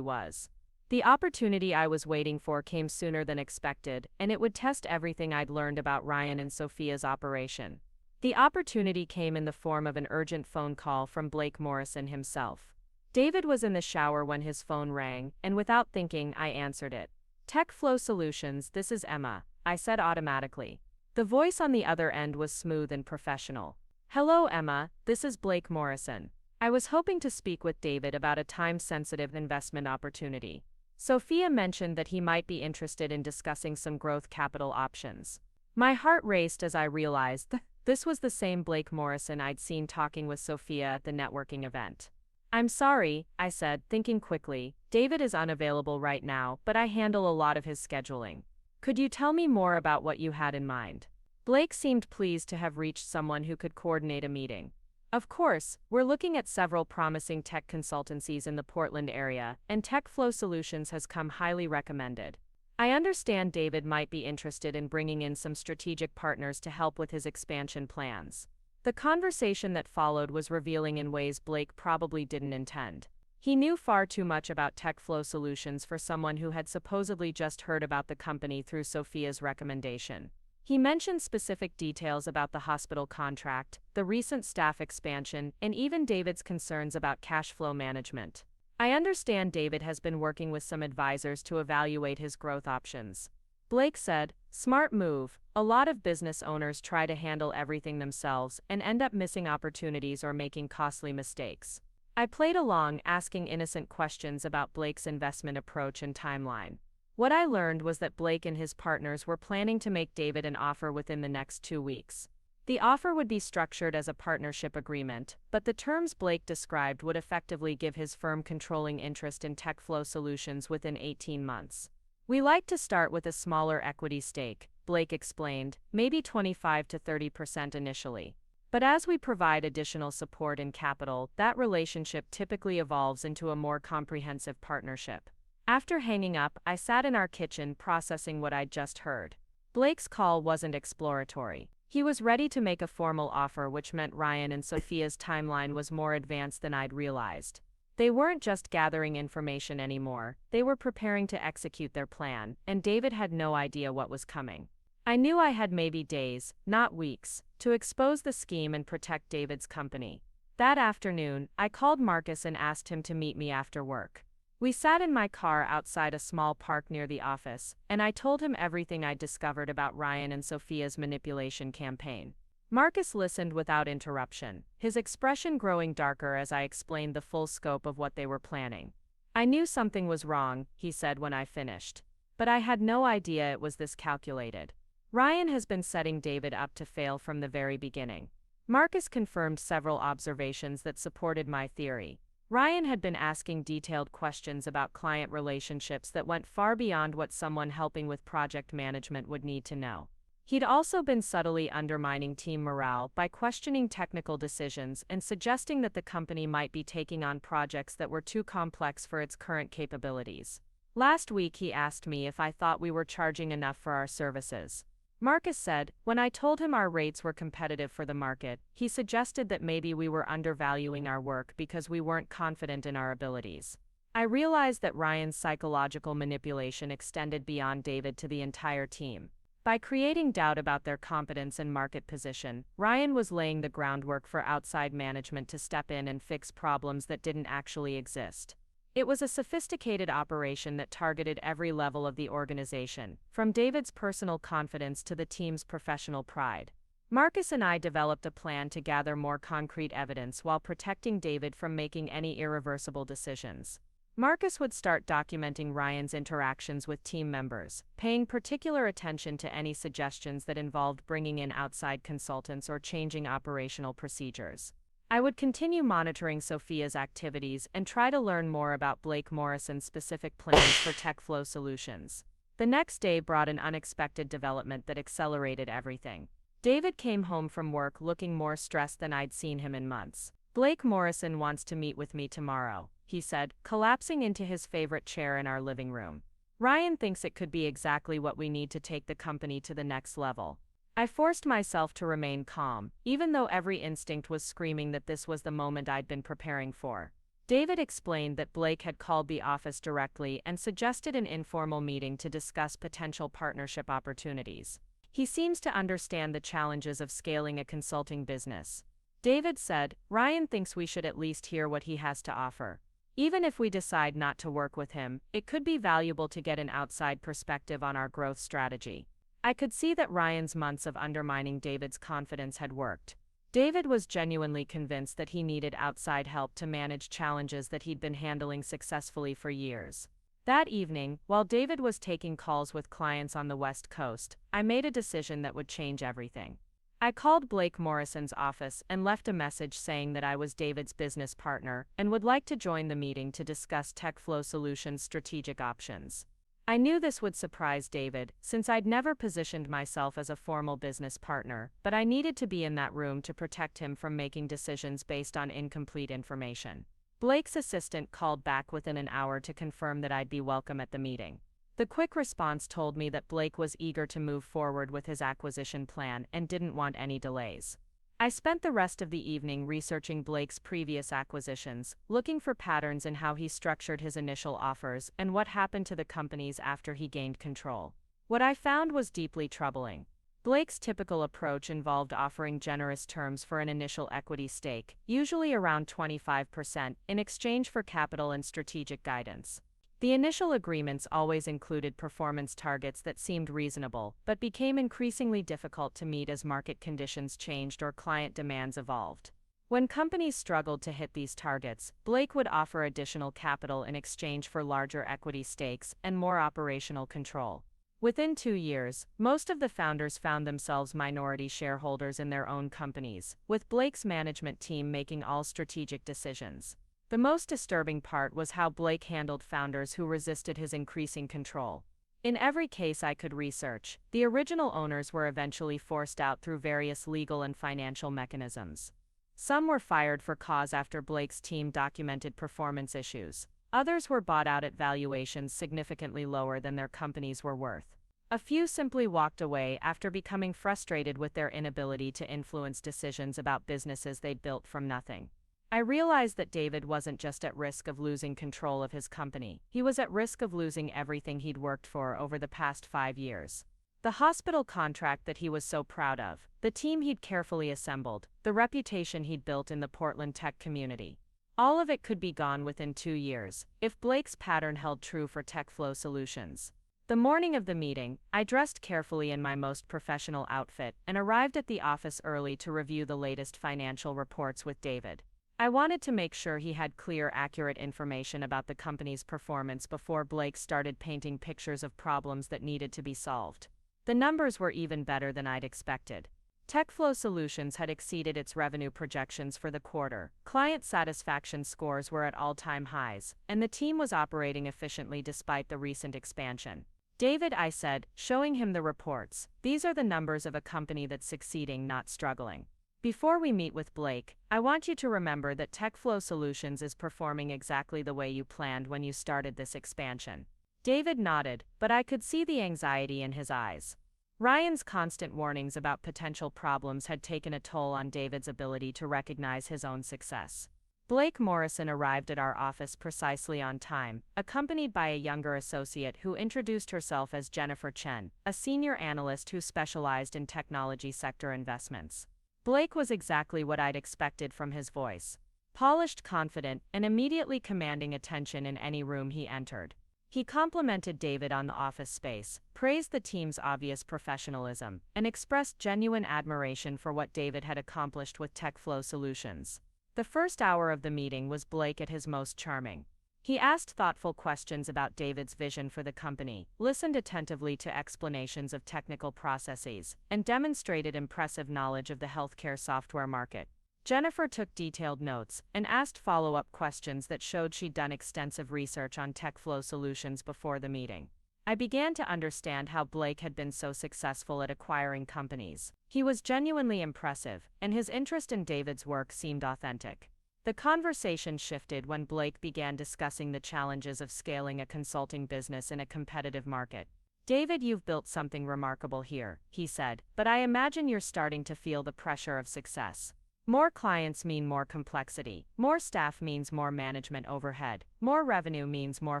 was. The opportunity I was waiting for came sooner than expected, and it would test everything I'd learned about Ryan and Sophia's operation. The opportunity came in the form of an urgent phone call from Blake Morrison himself. David was in the shower when his phone rang, and without thinking, I answered it. TechFlow Solutions, this is Emma, I said automatically. The voice on the other end was smooth and professional. Hello, Emma, this is Blake Morrison. I was hoping to speak with David about a time-sensitive investment opportunity. Sophia mentioned that he might be interested in discussing some growth capital options. My heart raced as I realized this was the same Blake Morrison I'd seen talking with Sophia at the networking event. I'm sorry, I said, thinking quickly. David is unavailable right now, but I handle a lot of his scheduling. Could you tell me more about what you had in mind? Blake seemed pleased to have reached someone who could coordinate a meeting. Of course, we're looking at several promising tech consultancies in the Portland area, and TechFlow Solutions has come highly recommended. I understand David might be interested in bringing in some strategic partners to help with his expansion plans. The conversation that followed was revealing in ways Blake probably didn't intend. He knew far too much about TechFlow Solutions for someone who had supposedly just heard about the company through Sophia's recommendation. He mentioned specific details about the hospital contract, the recent staff expansion, and even David's concerns about cash flow management. I understand David has been working with some advisors to evaluate his growth options. Blake said, smart move. A lot of business owners try to handle everything themselves and end up missing opportunities or making costly mistakes. I played along, asking innocent questions about Blake's investment approach and timeline. What I learned was that Blake and his partners were planning to make David an offer within the next 2 weeks. The offer would be structured as a partnership agreement, but the terms Blake described would effectively give his firm controlling interest in TechFlow Solutions within 18 months. We like to start with a smaller equity stake, Blake explained, maybe 25 to 30% initially. But as we provide additional support and capital, that relationship typically evolves into a more comprehensive partnership. After hanging up, I sat in our kitchen processing what I'd just heard. Blake's call wasn't exploratory. He was ready to make a formal offer, which meant Ryan and Sophia's timeline was more advanced than I'd realized. They weren't just gathering information anymore, they were preparing to execute their plan, and David had no idea what was coming. I knew I had maybe days, not weeks, to expose the scheme and protect David's company. That afternoon, I called Marcus and asked him to meet me after work. We sat in my car outside a small park near the office, and I told him everything I'd discovered about Ryan and Sophia's manipulation campaign. Marcus listened without interruption, his expression growing darker as I explained the full scope of what they were planning. I knew something was wrong, he said when I finished. But I had no idea it was this calculated. Ryan has been setting David up to fail from the very beginning. Marcus confirmed several observations that supported my theory. Ryan had been asking detailed questions about client relationships that went far beyond what someone helping with project management would need to know. He'd also been subtly undermining team morale by questioning technical decisions and suggesting that the company might be taking on projects that were too complex for its current capabilities. Last week he asked me if I thought we were charging enough for our services. Marcus said, when I told him our rates were competitive for the market, he suggested that maybe we were undervaluing our work because we weren't confident in our abilities. I realized that Ryan's psychological manipulation extended beyond David to the entire team. By creating doubt about their competence and market position, Ryan was laying the groundwork for outside management to step in and fix problems that didn't actually exist. It was a sophisticated operation that targeted every level of the organization, from David's personal confidence to the team's professional pride. Marcus and I developed a plan to gather more concrete evidence while protecting David from making any irreversible decisions. Marcus would start documenting Ryan's interactions with team members, paying particular attention to any suggestions that involved bringing in outside consultants or changing operational procedures. I would continue monitoring Sophia's activities and try to learn more about Blake Morrison's specific plans for TechFlow Solutions. The next day brought an unexpected development that accelerated everything. David came home from work looking more stressed than I'd seen him in months. "Blake Morrison wants to meet with me tomorrow," he said, collapsing into his favorite chair in our living room. "Ryan thinks it could be exactly what we need to take the company to the next level." I forced myself to remain calm, even though every instinct was screaming that this was the moment I'd been preparing for. David explained that Blake had called the office directly and suggested an informal meeting to discuss potential partnership opportunities. "He seems to understand the challenges of scaling a consulting business." David said, "Ryan thinks we should at least hear what he has to offer. Even if we decide not to work with him, it could be valuable to get an outside perspective on our growth strategy." I could see that Ryan's months of undermining David's confidence had worked. David was genuinely convinced that he needed outside help to manage challenges that he'd been handling successfully for years. That evening, while David was taking calls with clients on the West Coast, I made a decision that would change everything. I called Blake Morrison's office and left a message saying that I was David's business partner and would like to join the meeting to discuss TechFlow Solutions' strategic options. I knew this would surprise David, since I'd never positioned myself as a formal business partner, but I needed to be in that room to protect him from making decisions based on incomplete information. Blake's assistant called back within an hour to confirm that I'd be welcome at the meeting. The quick response told me that Blake was eager to move forward with his acquisition plan and didn't want any delays. I spent the rest of the evening researching Blake's previous acquisitions, looking for patterns in how he structured his initial offers and what happened to the companies after he gained control. What I found was deeply troubling. Blake's typical approach involved offering generous terms for an initial equity stake, usually around 25%, in exchange for capital and strategic guidance. The initial agreements always included performance targets that seemed reasonable, but became increasingly difficult to meet as market conditions changed or client demands evolved. When companies struggled to hit these targets, Blake would offer additional capital in exchange for larger equity stakes and more operational control. Within 2 years, most of the founders found themselves minority shareholders in their own companies, with Blake's management team making all strategic decisions. The most disturbing part was how Blake handled founders who resisted his increasing control. In every case I could research, the original owners were eventually forced out through various legal and financial mechanisms. Some were fired for cause after Blake's team documented performance issues. Others were bought out at valuations significantly lower than their companies were worth. A few simply walked away after becoming frustrated with their inability to influence decisions about businesses they'd built from nothing. I realized that David wasn't just at risk of losing control of his company, he was at risk of losing everything he'd worked for over the past 5 years. The hospital contract that he was so proud of, the team he'd carefully assembled, the reputation he'd built in the Portland tech community. All of it could be gone within 2 years, if Blake's pattern held true for TechFlow Solutions. The morning of the meeting, I dressed carefully in my most professional outfit and arrived at the office early to review the latest financial reports with David. I wanted to make sure he had clear, accurate information about the company's performance before Blake started painting pictures of problems that needed to be solved. The numbers were even better than I'd expected. TechFlow Solutions had exceeded its revenue projections for the quarter, client satisfaction scores were at all-time highs, and the team was operating efficiently despite the recent expansion. "David," I said, showing him the reports, "these are the numbers of a company that's succeeding, not struggling. Before we meet with Blake, I want you to remember that TechFlow Solutions is performing exactly the way you planned when you started this expansion." David nodded, but I could see the anxiety in his eyes. Ryan's constant warnings about potential problems had taken a toll on David's ability to recognize his own success. Blake Morrison arrived at our office precisely on time, accompanied by a younger associate who introduced herself as Jennifer Chen, a senior analyst who specialized in technology sector investments. Blake was exactly what I'd expected from his voice. Polished, confident, and immediately commanding attention in any room he entered. He complimented David on the office space, praised the team's obvious professionalism, and expressed genuine admiration for what David had accomplished with TechFlow Solutions. The first hour of the meeting was Blake at his most charming. He asked thoughtful questions about David's vision for the company, listened attentively to explanations of technical processes, and demonstrated impressive knowledge of the healthcare software market. Jennifer took detailed notes and asked follow-up questions that showed she'd done extensive research on TechFlow Solutions before the meeting. I began to understand how Blake had been so successful at acquiring companies. He was genuinely impressive, and his interest in David's work seemed authentic. The conversation shifted when Blake began discussing the challenges of scaling a consulting business in a competitive market. "David, you've built something remarkable here," he said, "but I imagine you're starting to feel the pressure of success. More clients mean more complexity, more staff means more management overhead, more revenue means more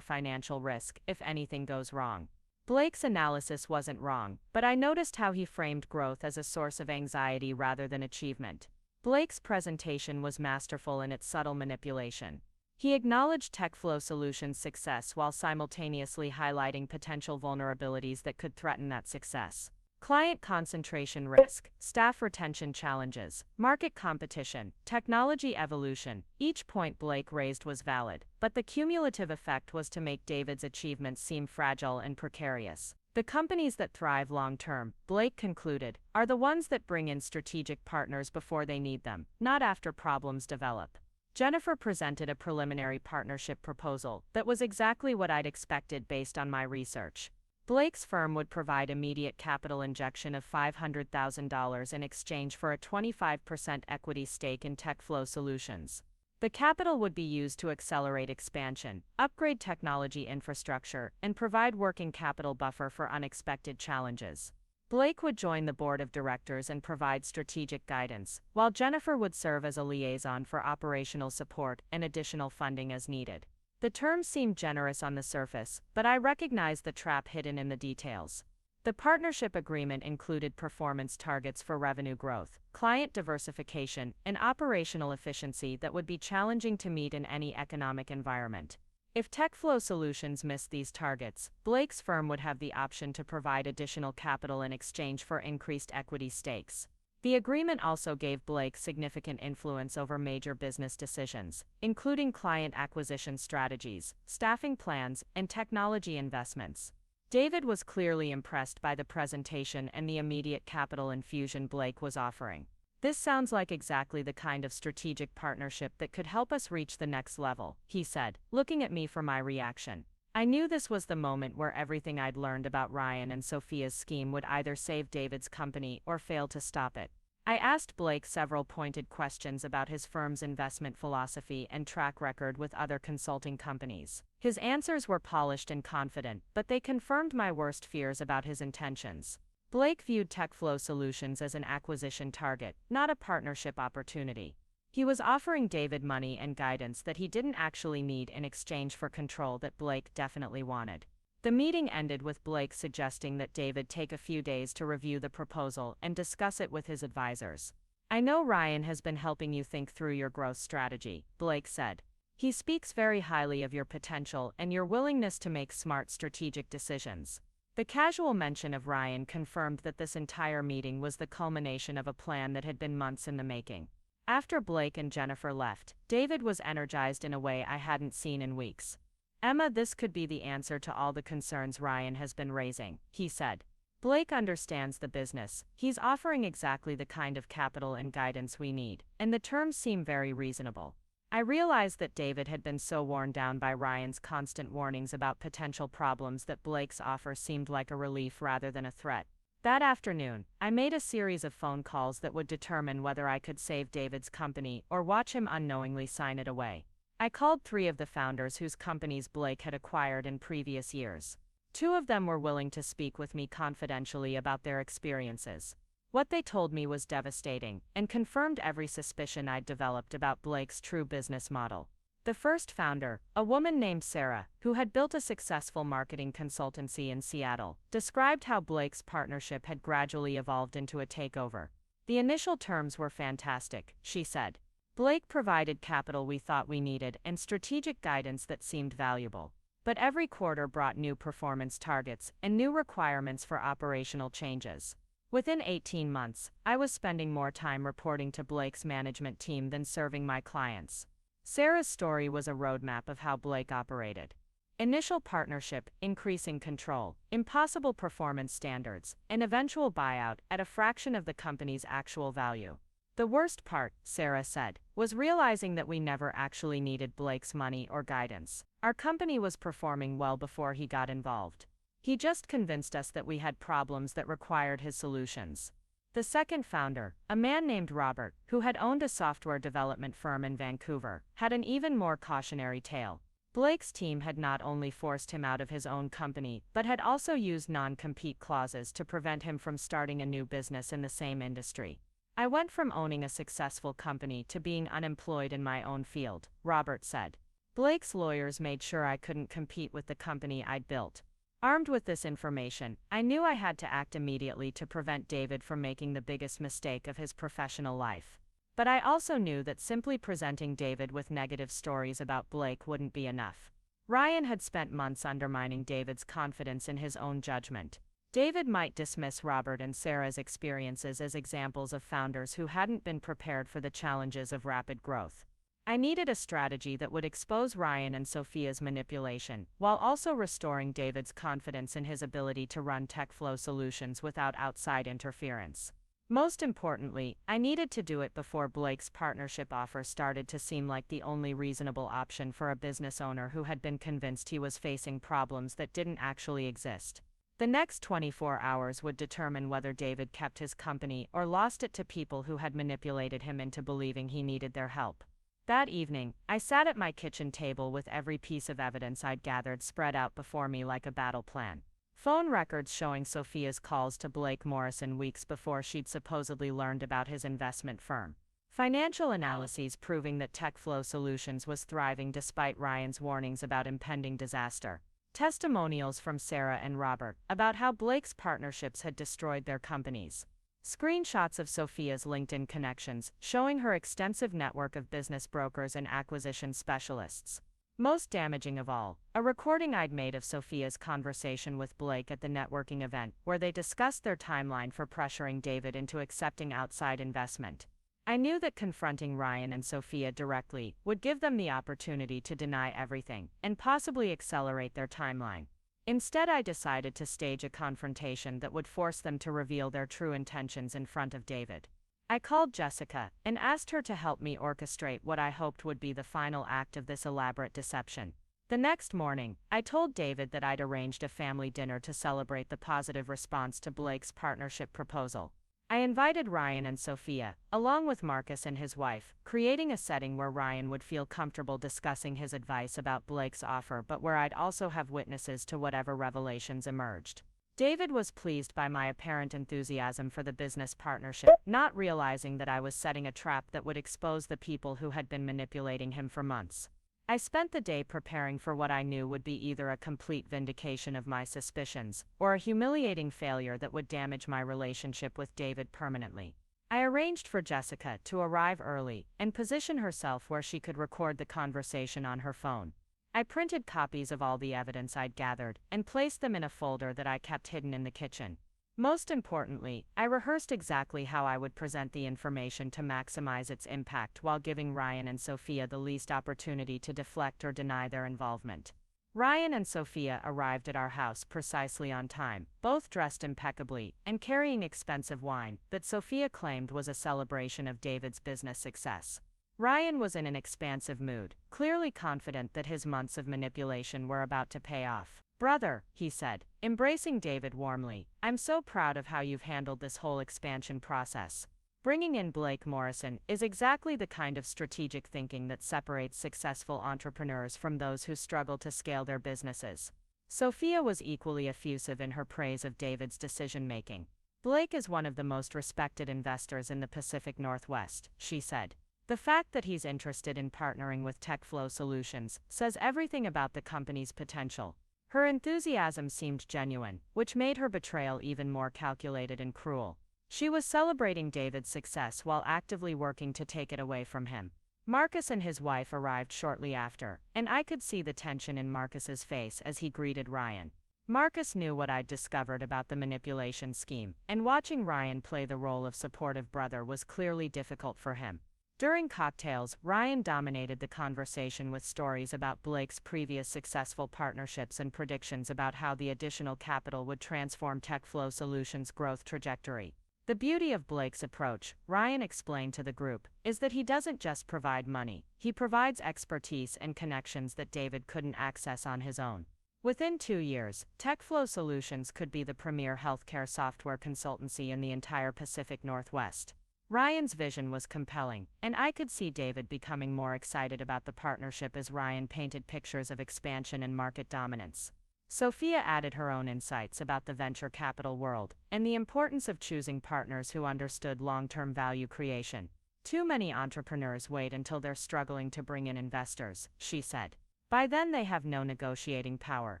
financial risk if anything goes wrong." Blake's analysis wasn't wrong, but I noticed how he framed growth as a source of anxiety rather than achievement. Blake's presentation was masterful in its subtle manipulation. He acknowledged TechFlow Solutions' success while simultaneously highlighting potential vulnerabilities that could threaten that success. Client concentration risk, staff retention challenges, market competition, technology evolution. Each point Blake raised was valid, but the cumulative effect was to make David's achievements seem fragile and precarious. The companies that thrive long-term, Blake concluded, are the ones that bring in strategic partners before they need them, not after problems develop. Jennifer presented a preliminary partnership proposal that was exactly what I'd expected based on my research. Blake's firm would provide immediate capital injection of $500,000 in exchange for a 25% equity stake in TechFlow Solutions. The capital would be used to accelerate expansion, upgrade technology infrastructure, and provide working capital buffer for unexpected challenges. Blake would join the board of directors and provide strategic guidance, while Jennifer would serve as a liaison for operational support and additional funding as needed. The terms seemed generous on the surface, but I recognized the trap hidden in the details. The partnership agreement included performance targets for revenue growth, client diversification, and operational efficiency that would be challenging to meet in any economic environment. If TechFlow Solutions missed these targets, Blake's firm would have the option to provide additional capital in exchange for increased equity stakes. The agreement also gave Blake significant influence over major business decisions, including client acquisition strategies, staffing plans, and technology investments. David was clearly impressed by the presentation and the immediate capital infusion Blake was offering. "This sounds like exactly the kind of strategic partnership that could help us reach the next level," he said, looking at me for my reaction. I knew this was the moment where everything I'd learned about Ryan and Sophia's scheme would either save David's company or fail to stop it. I asked Blake several pointed questions about his firm's investment philosophy and track record with other consulting companies. His answers were polished and confident, but they confirmed my worst fears about his intentions. Blake viewed TechFlow Solutions as an acquisition target, not a partnership opportunity. He was offering David money and guidance that he didn't actually need in exchange for control that Blake definitely wanted. The meeting ended with Blake suggesting that David take a few days to review the proposal and discuss it with his advisors. "I know Ryan has been helping you think through your growth strategy," Blake said. "He speaks very highly of your potential and your willingness to make smart strategic decisions." The casual mention of Ryan confirmed that this entire meeting was the culmination of a plan that had been months in the making. After Blake and Jennifer left, David was energized in a way I hadn't seen in weeks. "Emma, this could be the answer to all the concerns Ryan has been raising," he said. "Blake understands the business, he's offering exactly the kind of capital and guidance we need, and the terms seem very reasonable." I realized that David had been so worn down by Ryan's constant warnings about potential problems that Blake's offer seemed like a relief rather than a threat. That afternoon, I made a series of phone calls that would determine whether I could save David's company or watch him unknowingly sign it away. I called 3 of the founders whose companies Blake had acquired in previous years. 2 of them were willing to speak with me confidentially about their experiences. What they told me was devastating, and confirmed every suspicion I'd developed about Blake's true business model. The first founder, a woman named Sarah, who had built a successful marketing consultancy in Seattle, described how Blake's partnership had gradually evolved into a takeover. "The initial terms were fantastic," she said. "Blake provided capital we thought we needed and strategic guidance that seemed valuable. But every quarter brought new performance targets and new requirements for operational changes. Within 18 months, I was spending more time reporting to Blake's management team than serving my clients." Sarah's story was a roadmap of how Blake operated. Initial partnership, increasing control, impossible performance standards, and eventual buyout at a fraction of the company's actual value. "The worst part," Sarah said, "was realizing that we never actually needed Blake's money or guidance. Our company was performing well before he got involved. He just convinced us that we had problems that required his solutions. The second founder, a man named Robert, who had owned a software development firm in Vancouver, had an even more cautionary tale. Blake's team had not only forced him out of his own company, but had also used non-compete clauses to prevent him from starting a new business in the same industry. I went from owning a successful company to being unemployed in my own field, Robert said. Blake's lawyers made sure I couldn't compete with the company I'd built. Armed with this information, I knew I had to act immediately to prevent David from making the biggest mistake of his professional life. But I also knew that simply presenting David with negative stories about Blake wouldn't be enough. Ryan had spent months undermining David's confidence in his own judgment. David might dismiss Robert and Sarah's experiences as examples of founders who hadn't been prepared for the challenges of rapid growth. I needed a strategy that would expose Ryan and Sophia's manipulation, while also restoring David's confidence in his ability to run TechFlow Solutions without outside interference. Most importantly, I needed to do it before Blake's partnership offer started to seem like the only reasonable option for a business owner who had been convinced he was facing problems that didn't actually exist. The next 24 hours would determine whether David kept his company or lost it to people who had manipulated him into believing he needed their help. That evening, I sat at my kitchen table with every piece of evidence I'd gathered spread out before me like a battle plan. Phone records showing Sophia's calls to Blake Morrison weeks before she'd supposedly learned about his investment firm. Financial analyses proving that TechFlow Solutions was thriving despite Ryan's warnings about impending disaster. Testimonials from Sarah and Robert about how Blake's partnerships had destroyed their companies. Screenshots of Sophia's LinkedIn connections, showing her extensive network of business brokers and acquisition specialists. Most damaging of all, a recording I'd made of Sophia's conversation with Blake at the networking event, where they discussed their timeline for pressuring David into accepting outside investment. I knew that confronting Ryan and Sophia directly would give them the opportunity to deny everything, and possibly accelerate their timeline. Instead, I decided to stage a confrontation that would force them to reveal their true intentions in front of David. I called Jessica and asked her to help me orchestrate what I hoped would be the final act of this elaborate deception. The next morning, I told David that I'd arranged a family dinner to celebrate the positive response to Blake's partnership proposal. I invited Ryan and Sophia, along with Marcus and his wife, creating a setting where Ryan would feel comfortable discussing his advice about Blake's offer but where I'd also have witnesses to whatever revelations emerged. David was pleased by my apparent enthusiasm for the business partnership, not realizing that I was setting a trap that would expose the people who had been manipulating him for months. I spent the day preparing for what I knew would be either a complete vindication of my suspicions, or a humiliating failure that would damage my relationship with David permanently. I arranged for Jessica to arrive early and position herself where she could record the conversation on her phone. I printed copies of all the evidence I'd gathered and placed them in a folder that I kept hidden in the kitchen. Most importantly, I rehearsed exactly how I would present the information to maximize its impact while giving Ryan and Sophia the least opportunity to deflect or deny their involvement. Ryan and Sophia arrived at our house precisely on time, both dressed impeccably and carrying expensive wine that Sophia claimed was a celebration of David's business success. Ryan was in an expansive mood, clearly confident that his months of manipulation were about to pay off. "Brother," he said, embracing David warmly, "I'm so proud of how you've handled this whole expansion process. Bringing in Blake Morrison is exactly the kind of strategic thinking that separates successful entrepreneurs from those who struggle to scale their businesses." Sophia was equally effusive in her praise of David's decision-making. "Blake is one of the most respected investors in the Pacific Northwest," she said. "The fact that he's interested in partnering with TechFlow Solutions says everything about the company's potential." Her enthusiasm seemed genuine, which made her betrayal even more calculated and cruel. She was celebrating David's success while actively working to take it away from him. Marcus and his wife arrived shortly after, and I could see the tension in Marcus's face as he greeted Ryan. Marcus knew what I'd discovered about the manipulation scheme, and watching Ryan play the role of supportive brother was clearly difficult for him. During cocktails, Ryan dominated the conversation with stories about Blake's previous successful partnerships and predictions about how the additional capital would transform TechFlow Solutions' growth trajectory. "The beauty of Blake's approach," Ryan explained to the group, "is that he doesn't just provide money, he provides expertise and connections that David couldn't access on his own." Within 2 years, TechFlow Solutions could be the premier healthcare software consultancy in the entire Pacific Northwest. Ryan's vision was compelling, and I could see David becoming more excited about the partnership as Ryan painted pictures of expansion and market dominance. Sophia added her own insights about the venture capital world and the importance of choosing partners who understood long-term value creation. Too many entrepreneurs wait until they're struggling to bring in investors, she said. By then they have no negotiating power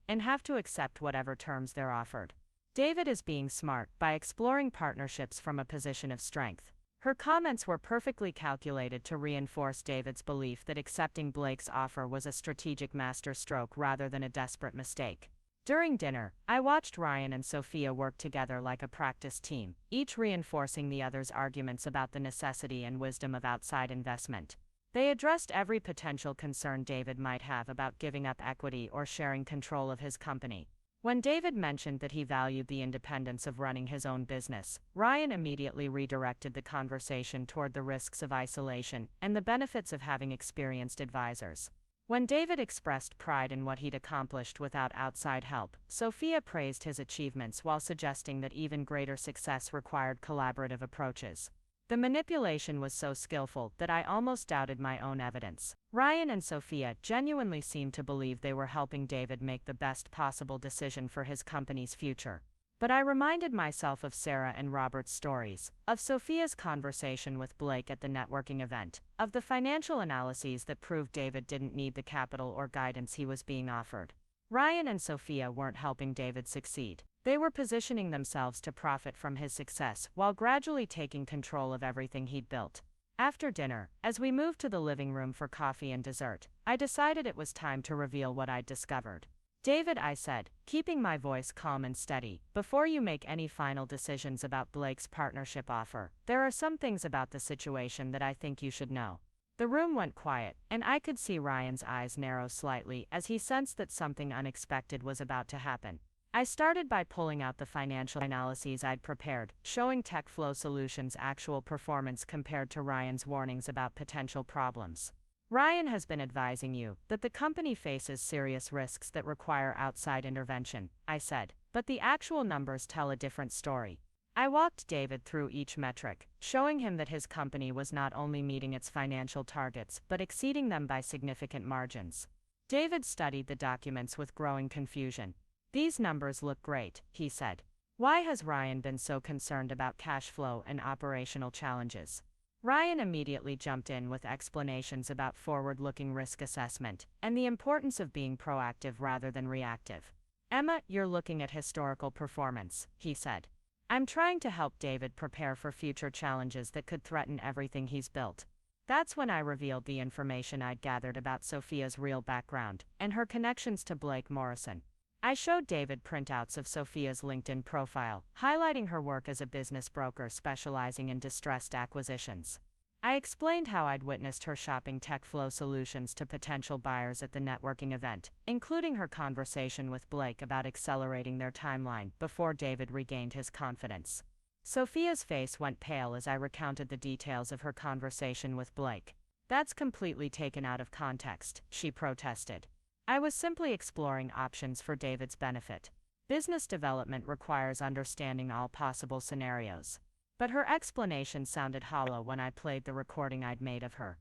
and have to accept whatever terms they're offered. David is being smart by exploring partnerships from a position of strength. Her comments were perfectly calculated to reinforce David's belief that accepting Blake's offer was a strategic masterstroke rather than a desperate mistake. During dinner, I watched Ryan and Sophia work together like a practice team, each reinforcing the other's arguments about the necessity and wisdom of outside investment. They addressed every potential concern David might have about giving up equity or sharing control of his company. When David mentioned that he valued the independence of running his own business, Ryan immediately redirected the conversation toward the risks of isolation and the benefits of having experienced advisors. When David expressed pride in what he'd accomplished without outside help, Sophia praised his achievements while suggesting that even greater success required collaborative approaches. The manipulation was so skillful that I almost doubted my own evidence. Ryan and Sophia genuinely seemed to believe they were helping David make the best possible decision for his company's future. But I reminded myself of Sarah and Robert's stories, of Sophia's conversation with Blake at the networking event, of the financial analyses that proved David didn't need the capital or guidance he was being offered. Ryan and Sophia weren't helping David succeed. They were positioning themselves to profit from his success while gradually taking control of everything he'd built. After dinner, as we moved to the living room for coffee and dessert, I decided it was time to reveal what I'd discovered. David, I said, keeping my voice calm and steady, before you make any final decisions about Blake's partnership offer, there are some things about the situation that I think you should know. The room went quiet, and I could see Ryan's eyes narrow slightly as he sensed that something unexpected was about to happen. I started by pulling out the financial analyses I'd prepared, showing TechFlow Solutions' actual performance compared to Ryan's warnings about potential problems. Ryan has been advising you that the company faces serious risks that require outside intervention, I said, but the actual numbers tell a different story. I walked David through each metric, showing him that his company was not only meeting its financial targets but exceeding them by significant margins. David studied the documents with growing confusion. These numbers look great, he said. Why has Ryan been so concerned about cash flow and operational challenges? Ryan immediately jumped in with explanations about forward-looking risk assessment and the importance of being proactive rather than reactive. Emma, you're looking at historical performance, he said. I'm trying to help David prepare for future challenges that could threaten everything he's built. That's when I revealed the information I'd gathered about Sophia's real background and her connections to Blake Morrison. I showed David printouts of Sophia's LinkedIn profile, highlighting her work as a business broker specializing in distressed acquisitions. I explained how I'd witnessed her shopping TechFlow Solutions to potential buyers at the networking event, including her conversation with Blake about accelerating their timeline before David regained his confidence. Sophia's face went pale as I recounted the details of her conversation with Blake. That's completely taken out of context, she protested. I was simply exploring options for David's benefit. Business development requires understanding all possible scenarios. But her explanation sounded hollow when I played the recording I'd made of her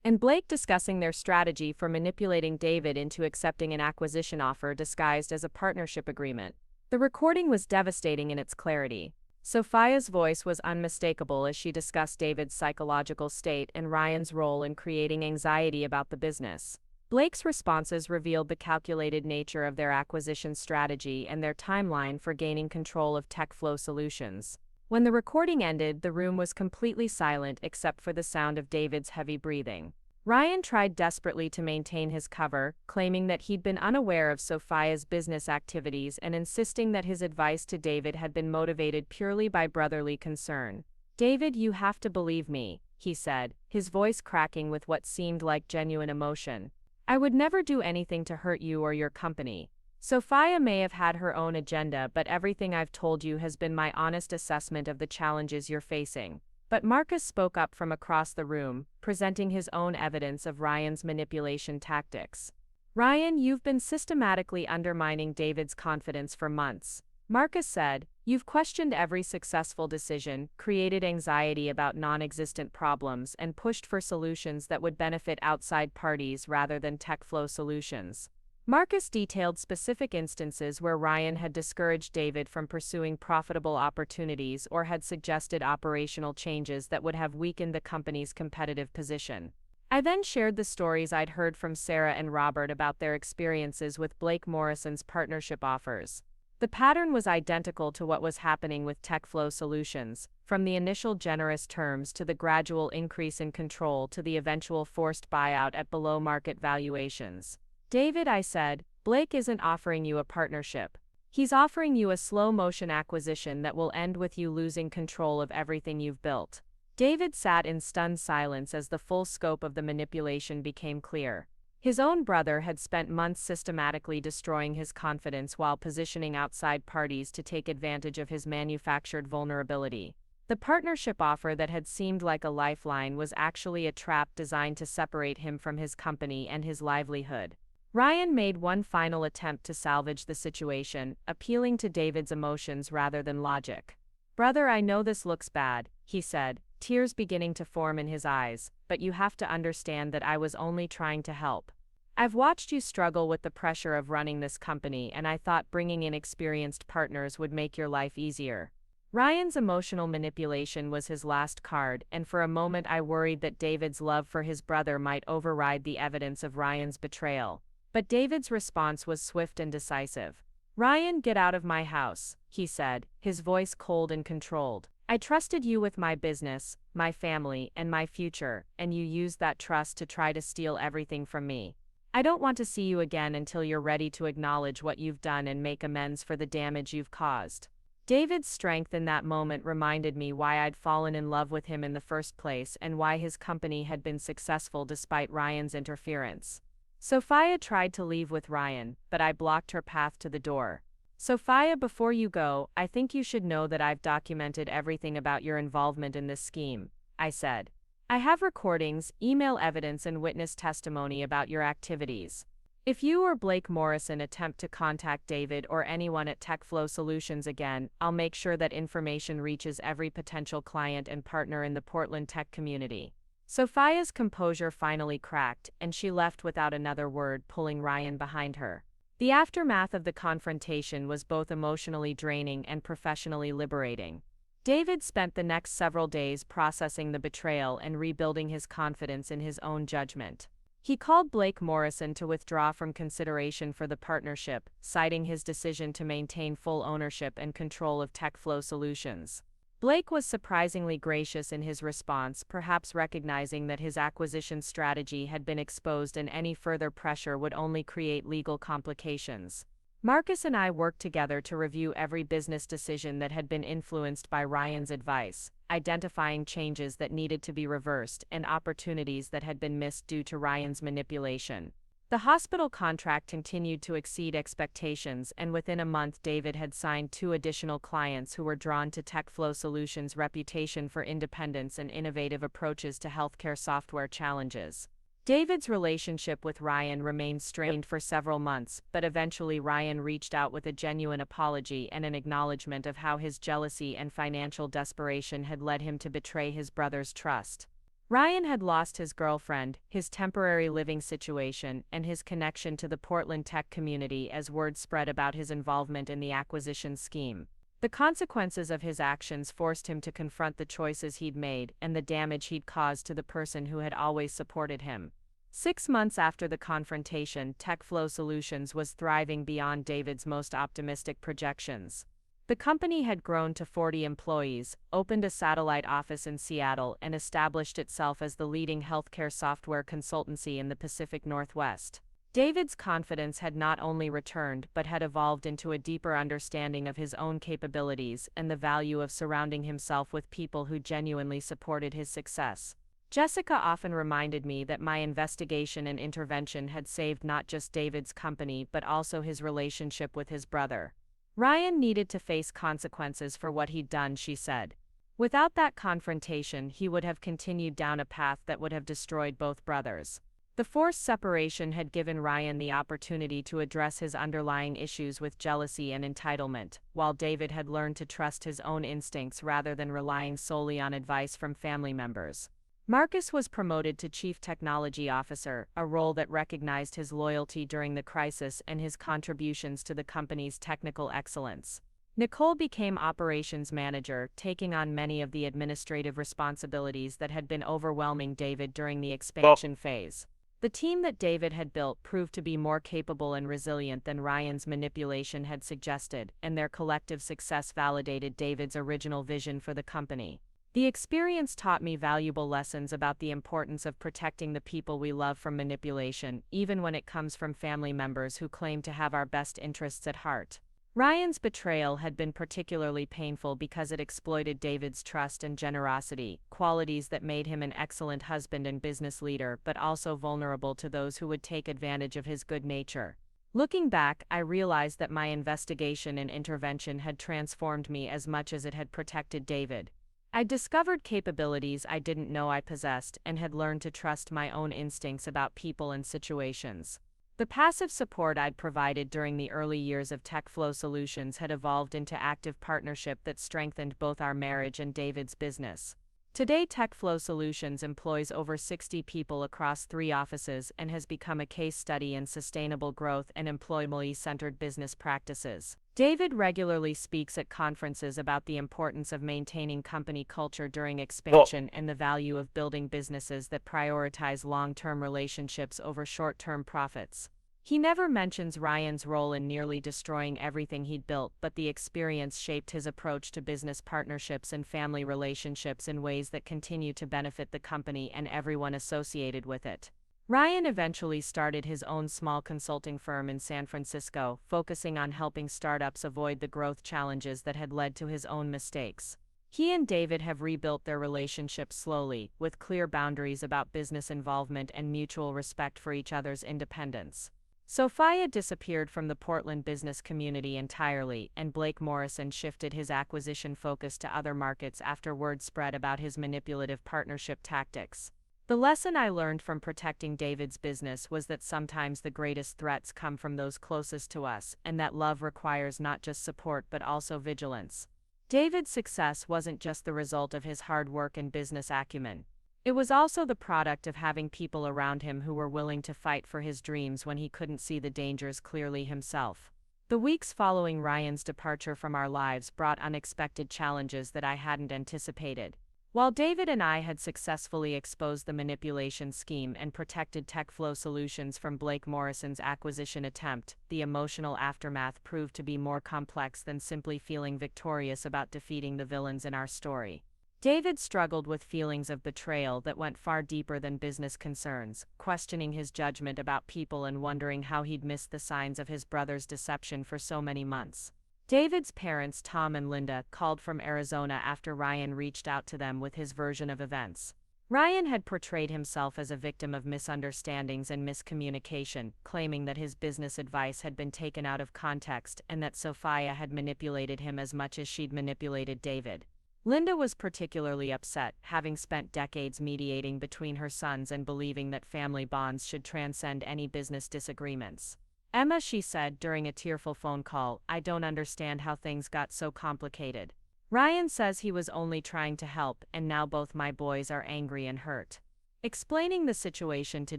and Blake discussing their strategy for manipulating David into accepting an acquisition offer disguised as a partnership agreement. The recording was devastating in its clarity. Sophia's voice was unmistakable as she discussed David's psychological state and Ryan's role in creating anxiety about the business. Blake's responses revealed the calculated nature of their acquisition strategy and their timeline for gaining control of TechFlow Solutions. When the recording ended, the room was completely silent except for the sound of David's heavy breathing. Ryan tried desperately to maintain his cover, claiming that he'd been unaware of Sophia's business activities and insisting that his advice to David had been motivated purely by brotherly concern. "David, you have to believe me," he said, his voice cracking with what seemed like genuine emotion. "I would never do anything to hurt you or your company. Sophia may have had her own agenda, but everything I've told you has been my honest assessment of the challenges you're facing." But Marcus spoke up from across the room, presenting his own evidence of Ryan's manipulation tactics. Ryan, you've been systematically undermining David's confidence for months. Marcus said, you've questioned every successful decision, created anxiety about non-existent problems, and pushed for solutions that would benefit outside parties rather than TechFlow Solutions. Marcus detailed specific instances where Ryan had discouraged David from pursuing profitable opportunities or had suggested operational changes that would have weakened the company's competitive position. I then shared the stories I'd heard from Sarah and Robert about their experiences with Blake Morrison's partnership offers. The pattern was identical to what was happening with TechFlow Solutions, from the initial generous terms to the gradual increase in control to the eventual forced buyout at below-market valuations. David, I said, Blake isn't offering you a partnership. He's offering you a slow-motion acquisition that will end with you losing control of everything you've built. David sat in stunned silence as the full scope of the manipulation became clear. His own brother had spent months systematically destroying his confidence while positioning outside parties to take advantage of his manufactured vulnerability. The partnership offer that had seemed like a lifeline was actually a trap designed to separate him from his company and his livelihood. Ryan made one final attempt to salvage the situation, appealing to David's emotions rather than logic. "Brother, I know this looks bad," he said, tears beginning to form in his eyes, "but you have to understand that I was only trying to help. I've watched you struggle with the pressure of running this company, and I thought bringing in experienced partners would make your life easier." Ryan's emotional manipulation was his last card, and for a moment I worried that David's love for his brother might override the evidence of Ryan's betrayal. But David's response was swift and decisive. "Ryan, get out of my house," he said, his voice cold and controlled. "I trusted you with my business, my family, and my future, and you used that trust to try to steal everything from me. I don't want to see you again until you're ready to acknowledge what you've done and make amends for the damage you've caused." David's strength in that moment reminded me why I'd fallen in love with him in the first place and why his company had been successful despite Ryan's interference. Sophia tried to leave with Ryan, but I blocked her path to the door. "Sophia, before you go, I think you should know that I've documented everything about your involvement in this scheme," I said. "I have recordings, email evidence, and witness testimony about your activities. If you or Blake Morrison attempt to contact David or anyone at TechFlow Solutions again, I'll make sure that information reaches every potential client and partner in the Portland tech community." Sophia's composure finally cracked, and she left without another word, pulling Ryan behind her. The aftermath of the confrontation was both emotionally draining and professionally liberating. David spent the next several days processing the betrayal and rebuilding his confidence in his own judgment. He called Blake Morrison to withdraw from consideration for the partnership, citing his decision to maintain full ownership and control of TechFlow Solutions. Blake was surprisingly gracious in his response, perhaps recognizing that his acquisition strategy had been exposed and any further pressure would only create legal complications. Marcus and I worked together to review every business decision that had been influenced by Ryan's advice, identifying changes that needed to be reversed and opportunities that had been missed due to Ryan's manipulation. The hospital contract continued to exceed expectations, and within a month David had signed 2 additional clients who were drawn to TechFlow Solutions' reputation for independence and innovative approaches to healthcare software challenges. David's relationship with Ryan remained strained for several months, but eventually Ryan reached out with a genuine apology and an acknowledgement of how his jealousy and financial desperation had led him to betray his brother's trust. Ryan had lost his girlfriend, his temporary living situation, and his connection to the Portland tech community as word spread about his involvement in the acquisition scheme. The consequences of his actions forced him to confront the choices he'd made and the damage he'd caused to the person who had always supported him. 6 months after the confrontation, TechFlow Solutions was thriving beyond David's most optimistic projections. The company had grown to 40 employees, opened a satellite office in Seattle, and established itself as the leading healthcare software consultancy in the Pacific Northwest. David's confidence had not only returned but had evolved into a deeper understanding of his own capabilities and the value of surrounding himself with people who genuinely supported his success. Jessica often reminded me that my investigation and intervention had saved not just David's company but also his relationship with his brother. Ryan needed to face consequences for what he'd done, she said. Without that confrontation, he would have continued down a path that would have destroyed both brothers. The forced separation had given Ryan the opportunity to address his underlying issues with jealousy and entitlement, while David had learned to trust his own instincts rather than relying solely on advice from family members. Marcus was promoted to Chief Technology Officer, a role that recognized his loyalty during the crisis and his contributions to the company's technical excellence. Nicole became Operations Manager, taking on many of the administrative responsibilities that had been overwhelming David during the expansion phase. The team that David had built proved to be more capable and resilient than Ryan's manipulation had suggested, and their collective success validated David's original vision for the company. The experience taught me valuable lessons about the importance of protecting the people we love from manipulation, even when it comes from family members who claim to have our best interests at heart. Ryan's betrayal had been particularly painful because it exploited David's trust and generosity, qualities that made him an excellent husband and business leader, but also vulnerable to those who would take advantage of his good nature. Looking back, I realized that my investigation and intervention had transformed me as much as it had protected David. I discovered capabilities I didn't know I possessed and had learned to trust my own instincts about people and situations. The passive support I'd provided during the early years of TechFlow Solutions had evolved into active partnership that strengthened both our marriage and David's business. Today, TechFlow Solutions employs over 60 people across 3 offices and has become a case study in sustainable growth and employee-centered business practices. David regularly speaks at conferences about the importance of maintaining company culture during expansion and the value of building businesses that prioritize long-term relationships over short-term profits. He never mentions Ryan's role in nearly destroying everything he'd built, but the experience shaped his approach to business partnerships and family relationships in ways that continue to benefit the company and everyone associated with it. Ryan eventually started his own small consulting firm in San Francisco, focusing on helping startups avoid the growth challenges that had led to his own mistakes. He and David have rebuilt their relationship slowly, with clear boundaries about business involvement and mutual respect for each other's independence. Sophia disappeared from the Portland business community entirely, and Blake Morrison shifted his acquisition focus to other markets after word spread about his manipulative partnership tactics. The lesson I learned from protecting David's business was that sometimes the greatest threats come from those closest to us, and that love requires not just support but also vigilance. David's success wasn't just the result of his hard work and business acumen. It was also the product of having people around him who were willing to fight for his dreams when he couldn't see the dangers clearly himself. The weeks following Ryan's departure from our lives brought unexpected challenges that I hadn't anticipated. While David and I had successfully exposed the manipulation scheme and protected TechFlow Solutions from Blake Morrison's acquisition attempt, the emotional aftermath proved to be more complex than simply feeling victorious about defeating the villains in our story. David struggled with feelings of betrayal that went far deeper than business concerns, questioning his judgment about people and wondering how he'd missed the signs of his brother's deception for so many months. David's parents, Tom and Linda, called from Arizona after Ryan reached out to them with his version of events. Ryan had portrayed himself as a victim of misunderstandings and miscommunication, claiming that his business advice had been taken out of context and that Sophia had manipulated him as much as she'd manipulated David. Linda was particularly upset, having spent decades mediating between her sons and believing that family bonds should transcend any business disagreements. Emma, she said during a tearful phone call, "I don't understand how things got so complicated. Ryan says he was only trying to help, and now both my boys are angry and hurt." Explaining the situation to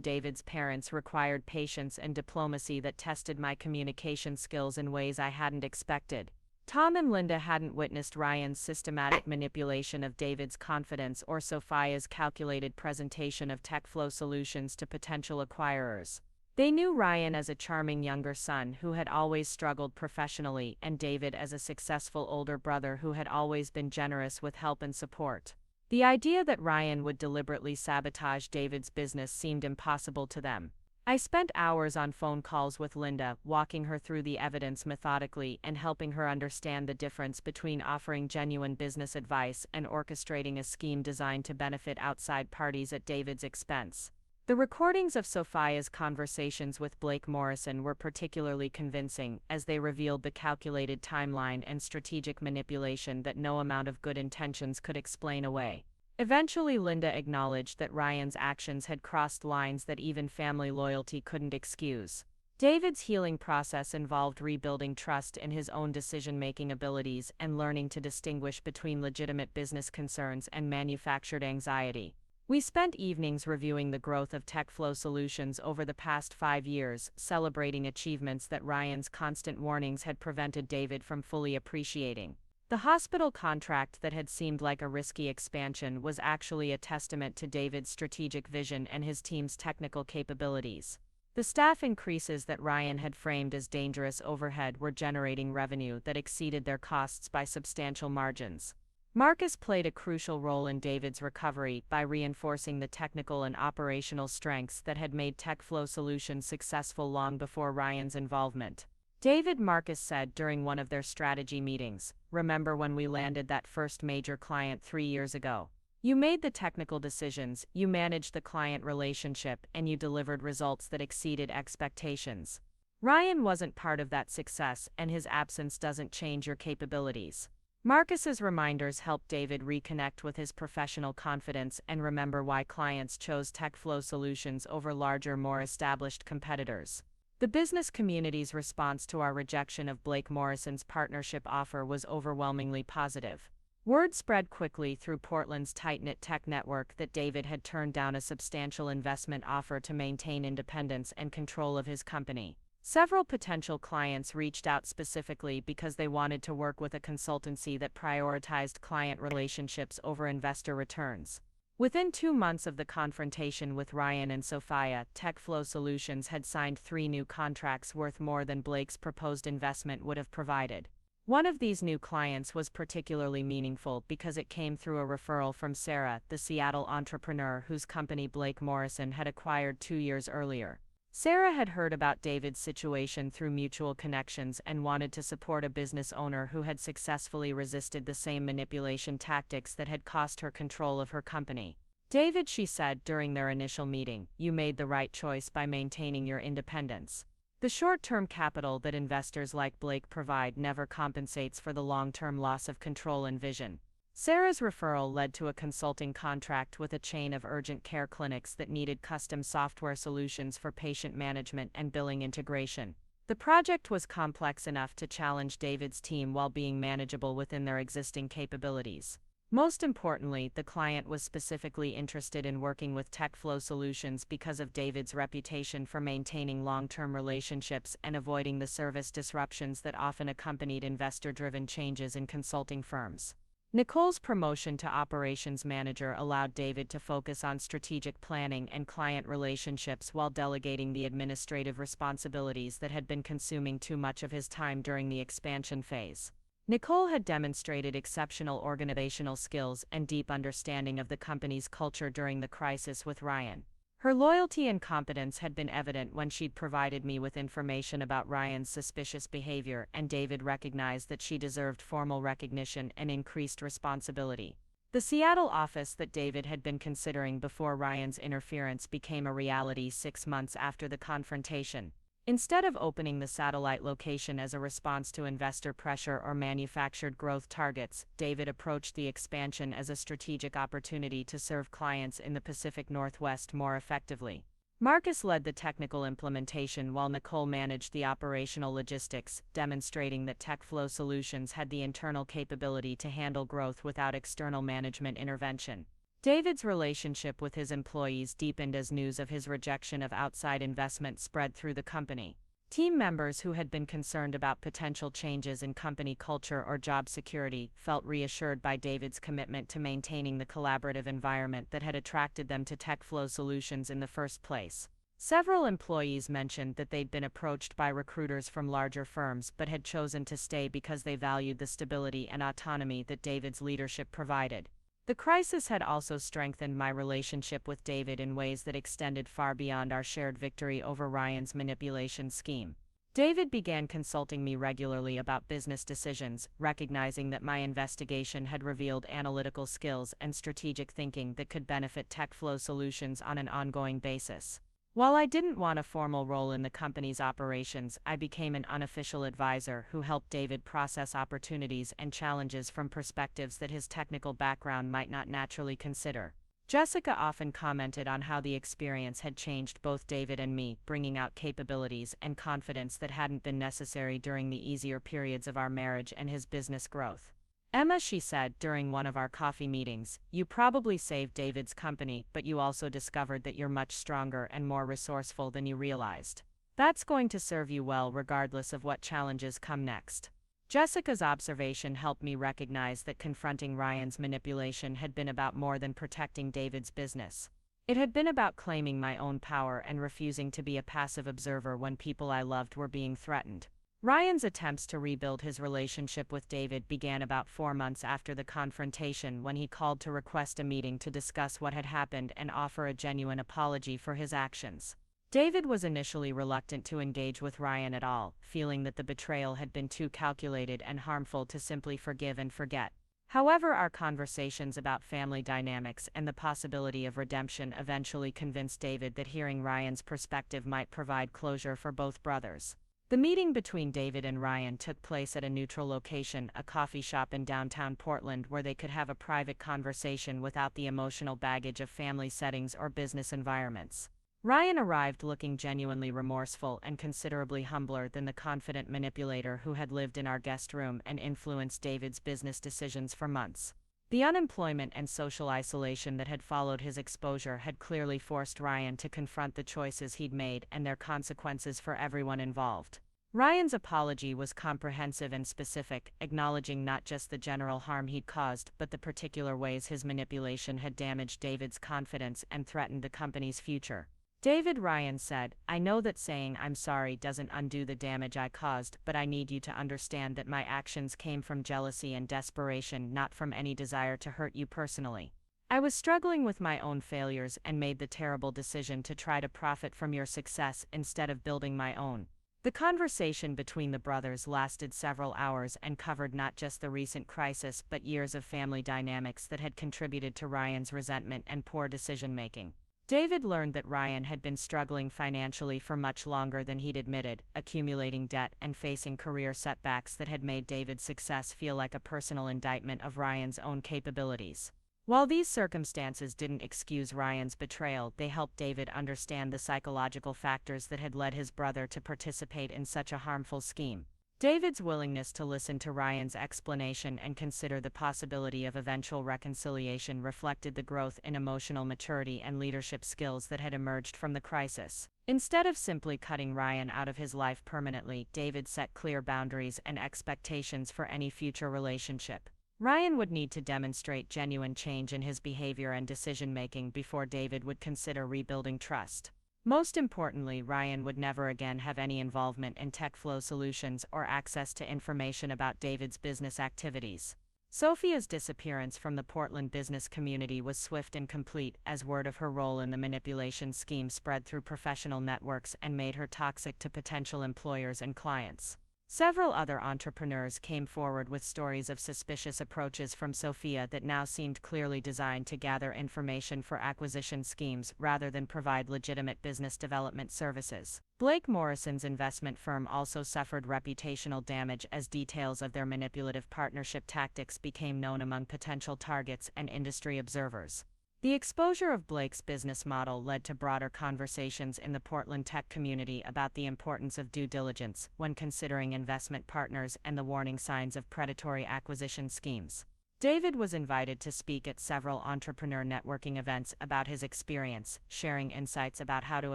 David's parents required patience and diplomacy that tested my communication skills in ways I hadn't expected. Tom and Linda hadn't witnessed Ryan's systematic manipulation of David's confidence or Sophia's calculated presentation of TechFlow Solutions to potential acquirers. They knew Ryan as a charming younger son who had always struggled professionally, and David as a successful older brother who had always been generous with help and support. The idea that Ryan would deliberately sabotage David's business seemed impossible to them. I spent hours on phone calls with Linda, walking her through the evidence methodically and helping her understand the difference between offering genuine business advice and orchestrating a scheme designed to benefit outside parties at David's expense. The recordings of Sophia's conversations with Blake Morrison were particularly convincing, as they revealed the calculated timeline and strategic manipulation that no amount of good intentions could explain away. Eventually, Linda acknowledged that Ryan's actions had crossed lines that even family loyalty couldn't excuse. David's healing process involved rebuilding trust in his own decision-making abilities and learning to distinguish between legitimate business concerns and manufactured anxiety. We spent evenings reviewing the growth of TechFlow Solutions over the past 5 years, celebrating achievements that Ryan's constant warnings had prevented David from fully appreciating. The hospital contract that had seemed like a risky expansion was actually a testament to David's strategic vision and his team's technical capabilities. The staff increases that Ryan had framed as dangerous overhead were generating revenue that exceeded their costs by substantial margins. Marcus played a crucial role in David's recovery by reinforcing the technical and operational strengths that had made TechFlow Solutions successful long before Ryan's involvement. David, Marcus said during one of their strategy meetings, "Remember when we landed that first major client 3 years ago? You made the technical decisions, you managed the client relationship, and you delivered results that exceeded expectations. Ryan wasn't part of that success, and his absence doesn't change your capabilities." Marcus's reminders helped David reconnect with his professional confidence and remember why clients chose TechFlow Solutions over larger, more established competitors. The business community's response to our rejection of Blake Morrison's partnership offer was overwhelmingly positive. Word spread quickly through Portland's tight-knit tech network that David had turned down a substantial investment offer to maintain independence and control of his company. Several potential clients reached out specifically because they wanted to work with a consultancy that prioritized client relationships over investor returns. Within 2 months of the confrontation with Ryan and Sophia, TechFlow Solutions had signed 3 new contracts worth more than Blake's proposed investment would have provided. One of these new clients was particularly meaningful because it came through a referral from Sarah, the Seattle entrepreneur whose company Blake Morrison had acquired 2 years earlier. Sarah had heard about David's situation through mutual connections and wanted to support a business owner who had successfully resisted the same manipulation tactics that had cost her control of her company. "David," she said during their initial meeting, "you made the right choice by maintaining your independence. The short-term capital that investors like Blake provide never compensates for the long-term loss of control and vision." Sarah's referral led to a consulting contract with a chain of urgent care clinics that needed custom software solutions for patient management and billing integration. The project was complex enough to challenge David's team while being manageable within their existing capabilities. Most importantly, the client was specifically interested in working with TechFlow Solutions because of David's reputation for maintaining long-term relationships and avoiding the service disruptions that often accompanied investor-driven changes in consulting firms. Nicole's promotion to operations manager allowed David to focus on strategic planning and client relationships while delegating the administrative responsibilities that had been consuming too much of his time during the expansion phase. Nicole had demonstrated exceptional organizational skills and deep understanding of the company's culture during the crisis with Ryan. Her loyalty and competence had been evident when she'd provided me with information about Ryan's suspicious behavior, and David recognized that she deserved formal recognition and increased responsibility. The Seattle office that David had been considering before Ryan's interference became a reality 6 months after the confrontation. Instead of opening the satellite location as a response to investor pressure or manufactured growth targets, David approached the expansion as a strategic opportunity to serve clients in the Pacific Northwest more effectively. Marcus led the technical implementation while Nicole managed the operational logistics, demonstrating that TechFlow Solutions had the internal capability to handle growth without external management intervention. David's relationship with his employees deepened as news of his rejection of outside investment spread through the company. Team members who had been concerned about potential changes in company culture or job security felt reassured by David's commitment to maintaining the collaborative environment that had attracted them to TechFlow Solutions in the first place. Several employees mentioned that they'd been approached by recruiters from larger firms but had chosen to stay because they valued the stability and autonomy that David's leadership provided. The crisis had also strengthened my relationship with David in ways that extended far beyond our shared victory over Ryan's manipulation scheme. David began consulting me regularly about business decisions, recognizing that my investigation had revealed analytical skills and strategic thinking that could benefit TechFlow Solutions on an ongoing basis. While I didn't want a formal role in the company's operations, I became an unofficial advisor who helped David process opportunities and challenges from perspectives that his technical background might not naturally consider. Jessica often commented on how the experience had changed both David and me, bringing out capabilities and confidence that hadn't been necessary during the easier periods of our marriage and his business growth. Emma, she said during one of our coffee meetings, you probably saved David's company, but you also discovered that you're much stronger and more resourceful than you realized. That's going to serve you well regardless of what challenges come next. Jessica's observation helped me recognize that confronting Ryan's manipulation had been about more than protecting David's business. It had been about claiming my own power and refusing to be a passive observer when people I loved were being threatened. Ryan's attempts to rebuild his relationship with David began about 4 months after the confrontation when he called to request a meeting to discuss what had happened and offer a genuine apology for his actions. David was initially reluctant to engage with Ryan at all, feeling that the betrayal had been too calculated and harmful to simply forgive and forget. However, our conversations about family dynamics and the possibility of redemption eventually convinced David that hearing Ryan's perspective might provide closure for both brothers. The meeting between David and Ryan took place at a neutral location, a coffee shop in downtown Portland, where they could have a private conversation without the emotional baggage of family settings or business environments. Ryan arrived looking genuinely remorseful and considerably humbler than the confident manipulator who had lived in our guest room and influenced David's business decisions for months. The unemployment and social isolation that had followed his exposure had clearly forced Ryan to confront the choices he'd made and their consequences for everyone involved. Ryan's apology was comprehensive and specific, acknowledging not just the general harm he'd caused, but the particular ways his manipulation had damaged David's confidence and threatened the company's future. David, Ryan said, I know that saying I'm sorry doesn't undo the damage I caused, but I need you to understand that my actions came from jealousy and desperation, not from any desire to hurt you personally. I was struggling with my own failures and made the terrible decision to try to profit from your success instead of building my own. The conversation between the brothers lasted several hours and covered not just the recent crisis but years of family dynamics that had contributed to Ryan's resentment and poor decision-making. David learned that Ryan had been struggling financially for much longer than he'd admitted, accumulating debt and facing career setbacks that had made David's success feel like a personal indictment of Ryan's own capabilities. While these circumstances didn't excuse Ryan's betrayal, they helped David understand the psychological factors that had led his brother to participate in such a harmful scheme. David's willingness to listen to Ryan's explanation and consider the possibility of eventual reconciliation reflected the growth in emotional maturity and leadership skills that had emerged from the crisis. Instead of simply cutting Ryan out of his life permanently, David set clear boundaries and expectations for any future relationship. Ryan would need to demonstrate genuine change in his behavior and decision-making before David would consider rebuilding trust. Most importantly, Ryan would never again have any involvement in TechFlow Solutions or access to information about David's business activities. Sophia's disappearance from the Portland business community was swift and complete, as word of her role in the manipulation scheme spread through professional networks and made her toxic to potential employers and clients. Several other entrepreneurs came forward with stories of suspicious approaches from Sophia that now seemed clearly designed to gather information for acquisition schemes rather than provide legitimate business development services. Blake Morrison's investment firm also suffered reputational damage as details of their manipulative partnership tactics became known among potential targets and industry observers. The exposure of Blake's business model led to broader conversations in the Portland tech community about the importance of due diligence when considering investment partners and the warning signs of predatory acquisition schemes. David was invited to speak at several entrepreneur networking events about his experience, sharing insights about how to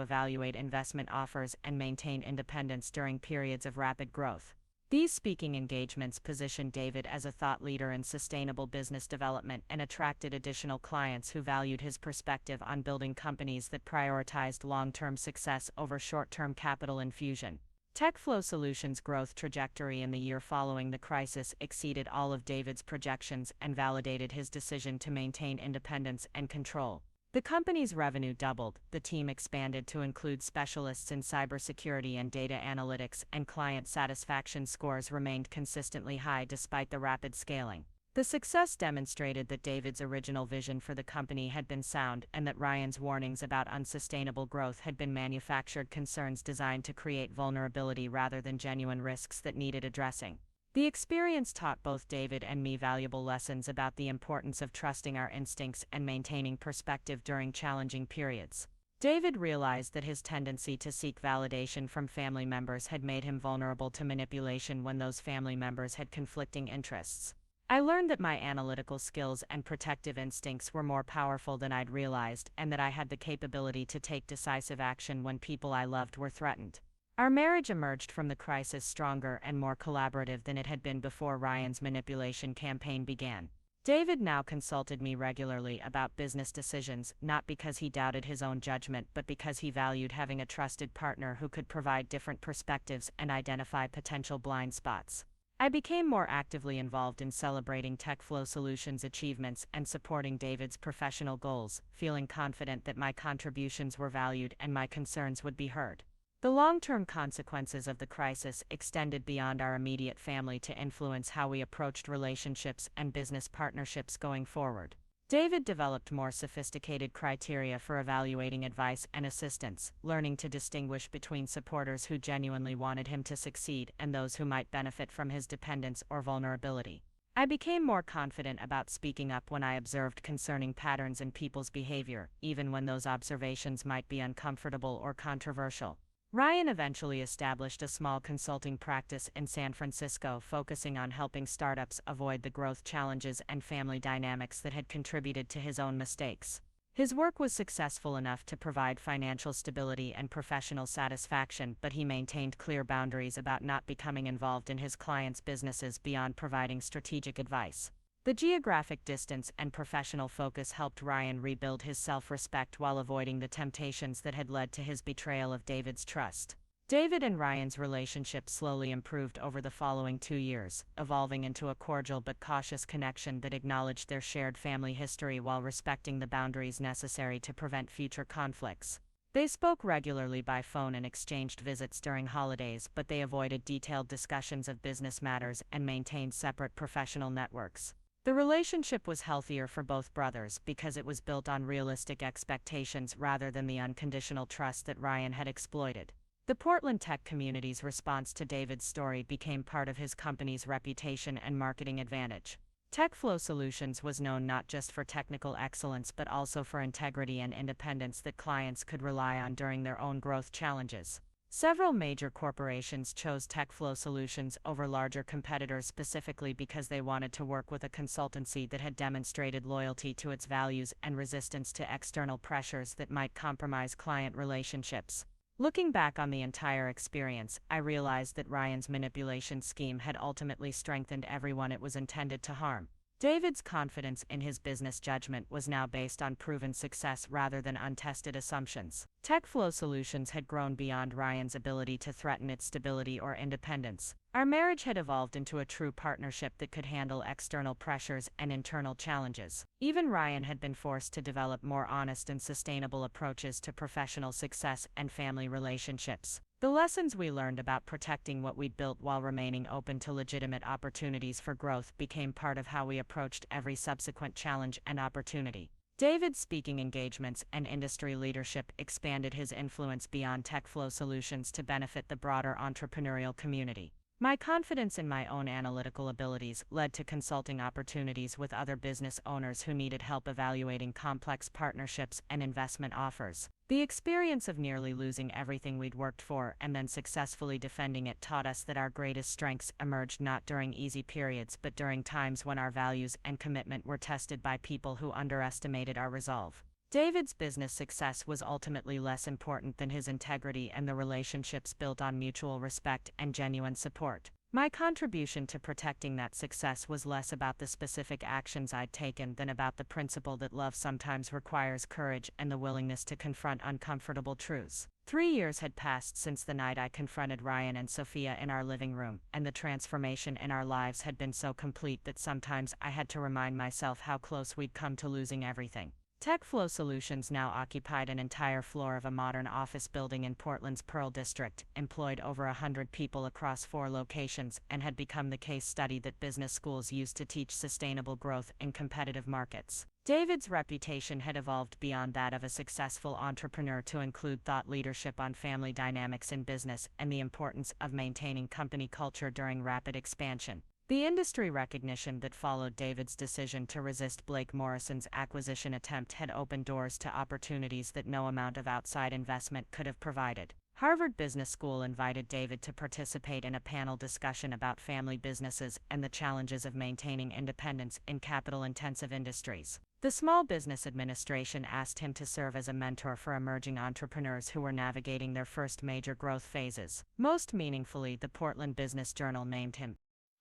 evaluate investment offers and maintain independence during periods of rapid growth. These speaking engagements positioned David as a thought leader in sustainable business development and attracted additional clients who valued his perspective on building companies that prioritized long-term success over short-term capital infusion. TechFlow Solutions' growth trajectory in the year following the crisis exceeded all of David's projections and validated his decision to maintain independence and control. The company's revenue doubled, the team expanded to include specialists in cybersecurity and data analytics, and client satisfaction scores remained consistently high despite the rapid scaling. The success demonstrated that David's original vision for the company had been sound and that Ryan's warnings about unsustainable growth had been manufactured concerns designed to create vulnerability rather than genuine risks that needed addressing. The experience taught both David and me valuable lessons about the importance of trusting our instincts and maintaining perspective during challenging periods. David realized that his tendency to seek validation from family members had made him vulnerable to manipulation when those family members had conflicting interests. I learned that my analytical skills and protective instincts were more powerful than I'd realized, and that I had the capability to take decisive action when people I loved were threatened. Our marriage emerged from the crisis stronger and more collaborative than it had been before Ryan's manipulation campaign began. David now consulted me regularly about business decisions, not because he doubted his own judgment but because he valued having a trusted partner who could provide different perspectives and identify potential blind spots. I became more actively involved in celebrating TechFlow Solutions' achievements and supporting David's professional goals, feeling confident that my contributions were valued and my concerns would be heard. The long-term consequences of the crisis extended beyond our immediate family to influence how we approached relationships and business partnerships going forward. David developed more sophisticated criteria for evaluating advice and assistance, learning to distinguish between supporters who genuinely wanted him to succeed and those who might benefit from his dependence or vulnerability. I became more confident about speaking up when I observed concerning patterns in people's behavior, even when those observations might be uncomfortable or controversial. Ryan eventually established a small consulting practice in San Francisco focusing on helping startups avoid the growth challenges and family dynamics that had contributed to his own mistakes. His work was successful enough to provide financial stability and professional satisfaction, but he maintained clear boundaries about not becoming involved in his clients' businesses beyond providing strategic advice. The geographic distance and professional focus helped Ryan rebuild his self-respect while avoiding the temptations that had led to his betrayal of David's trust. David and Ryan's relationship slowly improved over the following 2 years, evolving into a cordial but cautious connection that acknowledged their shared family history while respecting the boundaries necessary to prevent future conflicts. They spoke regularly by phone and exchanged visits during holidays, but they avoided detailed discussions of business matters and maintained separate professional networks. The relationship was healthier for both brothers because it was built on realistic expectations rather than the unconditional trust that Ryan had exploited. The Portland tech community's response to David's story became part of his company's reputation and marketing advantage. TechFlow Solutions was known not just for technical excellence but also for integrity and independence that clients could rely on during their own growth challenges. Several major corporations chose TechFlow Solutions over larger competitors specifically because they wanted to work with a consultancy that had demonstrated loyalty to its values and resistance to external pressures that might compromise client relationships. Looking back on the entire experience, I realized that Ryan's manipulation scheme had ultimately strengthened everyone it was intended to harm. David's confidence in his business judgment was now based on proven success rather than untested assumptions. TechFlow Solutions had grown beyond Ryan's ability to threaten its stability or independence. Our marriage had evolved into a true partnership that could handle external pressures and internal challenges. Even Ryan had been forced to develop more honest and sustainable approaches to professional success and family relationships. The lessons we learned about protecting what we'd built while remaining open to legitimate opportunities for growth became part of how we approached every subsequent challenge and opportunity. David's speaking engagements and industry leadership expanded his influence beyond TechFlow Solutions to benefit the broader entrepreneurial community. My confidence in my own analytical abilities led to consulting opportunities with other business owners who needed help evaluating complex partnerships and investment offers. The experience of nearly losing everything we'd worked for and then successfully defending it taught us that our greatest strengths emerged not during easy periods but during times when our values and commitment were tested by people who underestimated our resolve. David's business success was ultimately less important than his integrity and the relationships built on mutual respect and genuine support. My contribution to protecting that success was less about the specific actions I'd taken than about the principle that love sometimes requires courage and the willingness to confront uncomfortable truths. 3 years had passed since the night I confronted Ryan and Sophia in our living room, and the transformation in our lives had been so complete that sometimes I had to remind myself how close we'd come to losing everything. TechFlow Solutions now occupied an entire floor of a modern office building in Portland's Pearl District, employed over 100 people across 4 locations, and had become the case study that business schools use to teach sustainable growth in competitive markets. David's reputation had evolved beyond that of a successful entrepreneur to include thought leadership on family dynamics in business and the importance of maintaining company culture during rapid expansion. The industry recognition that followed David's decision to resist Blake Morrison's acquisition attempt had opened doors to opportunities that no amount of outside investment could have provided. Harvard Business School invited David to participate in a panel discussion about family businesses and the challenges of maintaining independence in capital-intensive industries. The Small Business Administration asked him to serve as a mentor for emerging entrepreneurs who were navigating their first major growth phases. Most meaningfully, the Portland Business Journal named him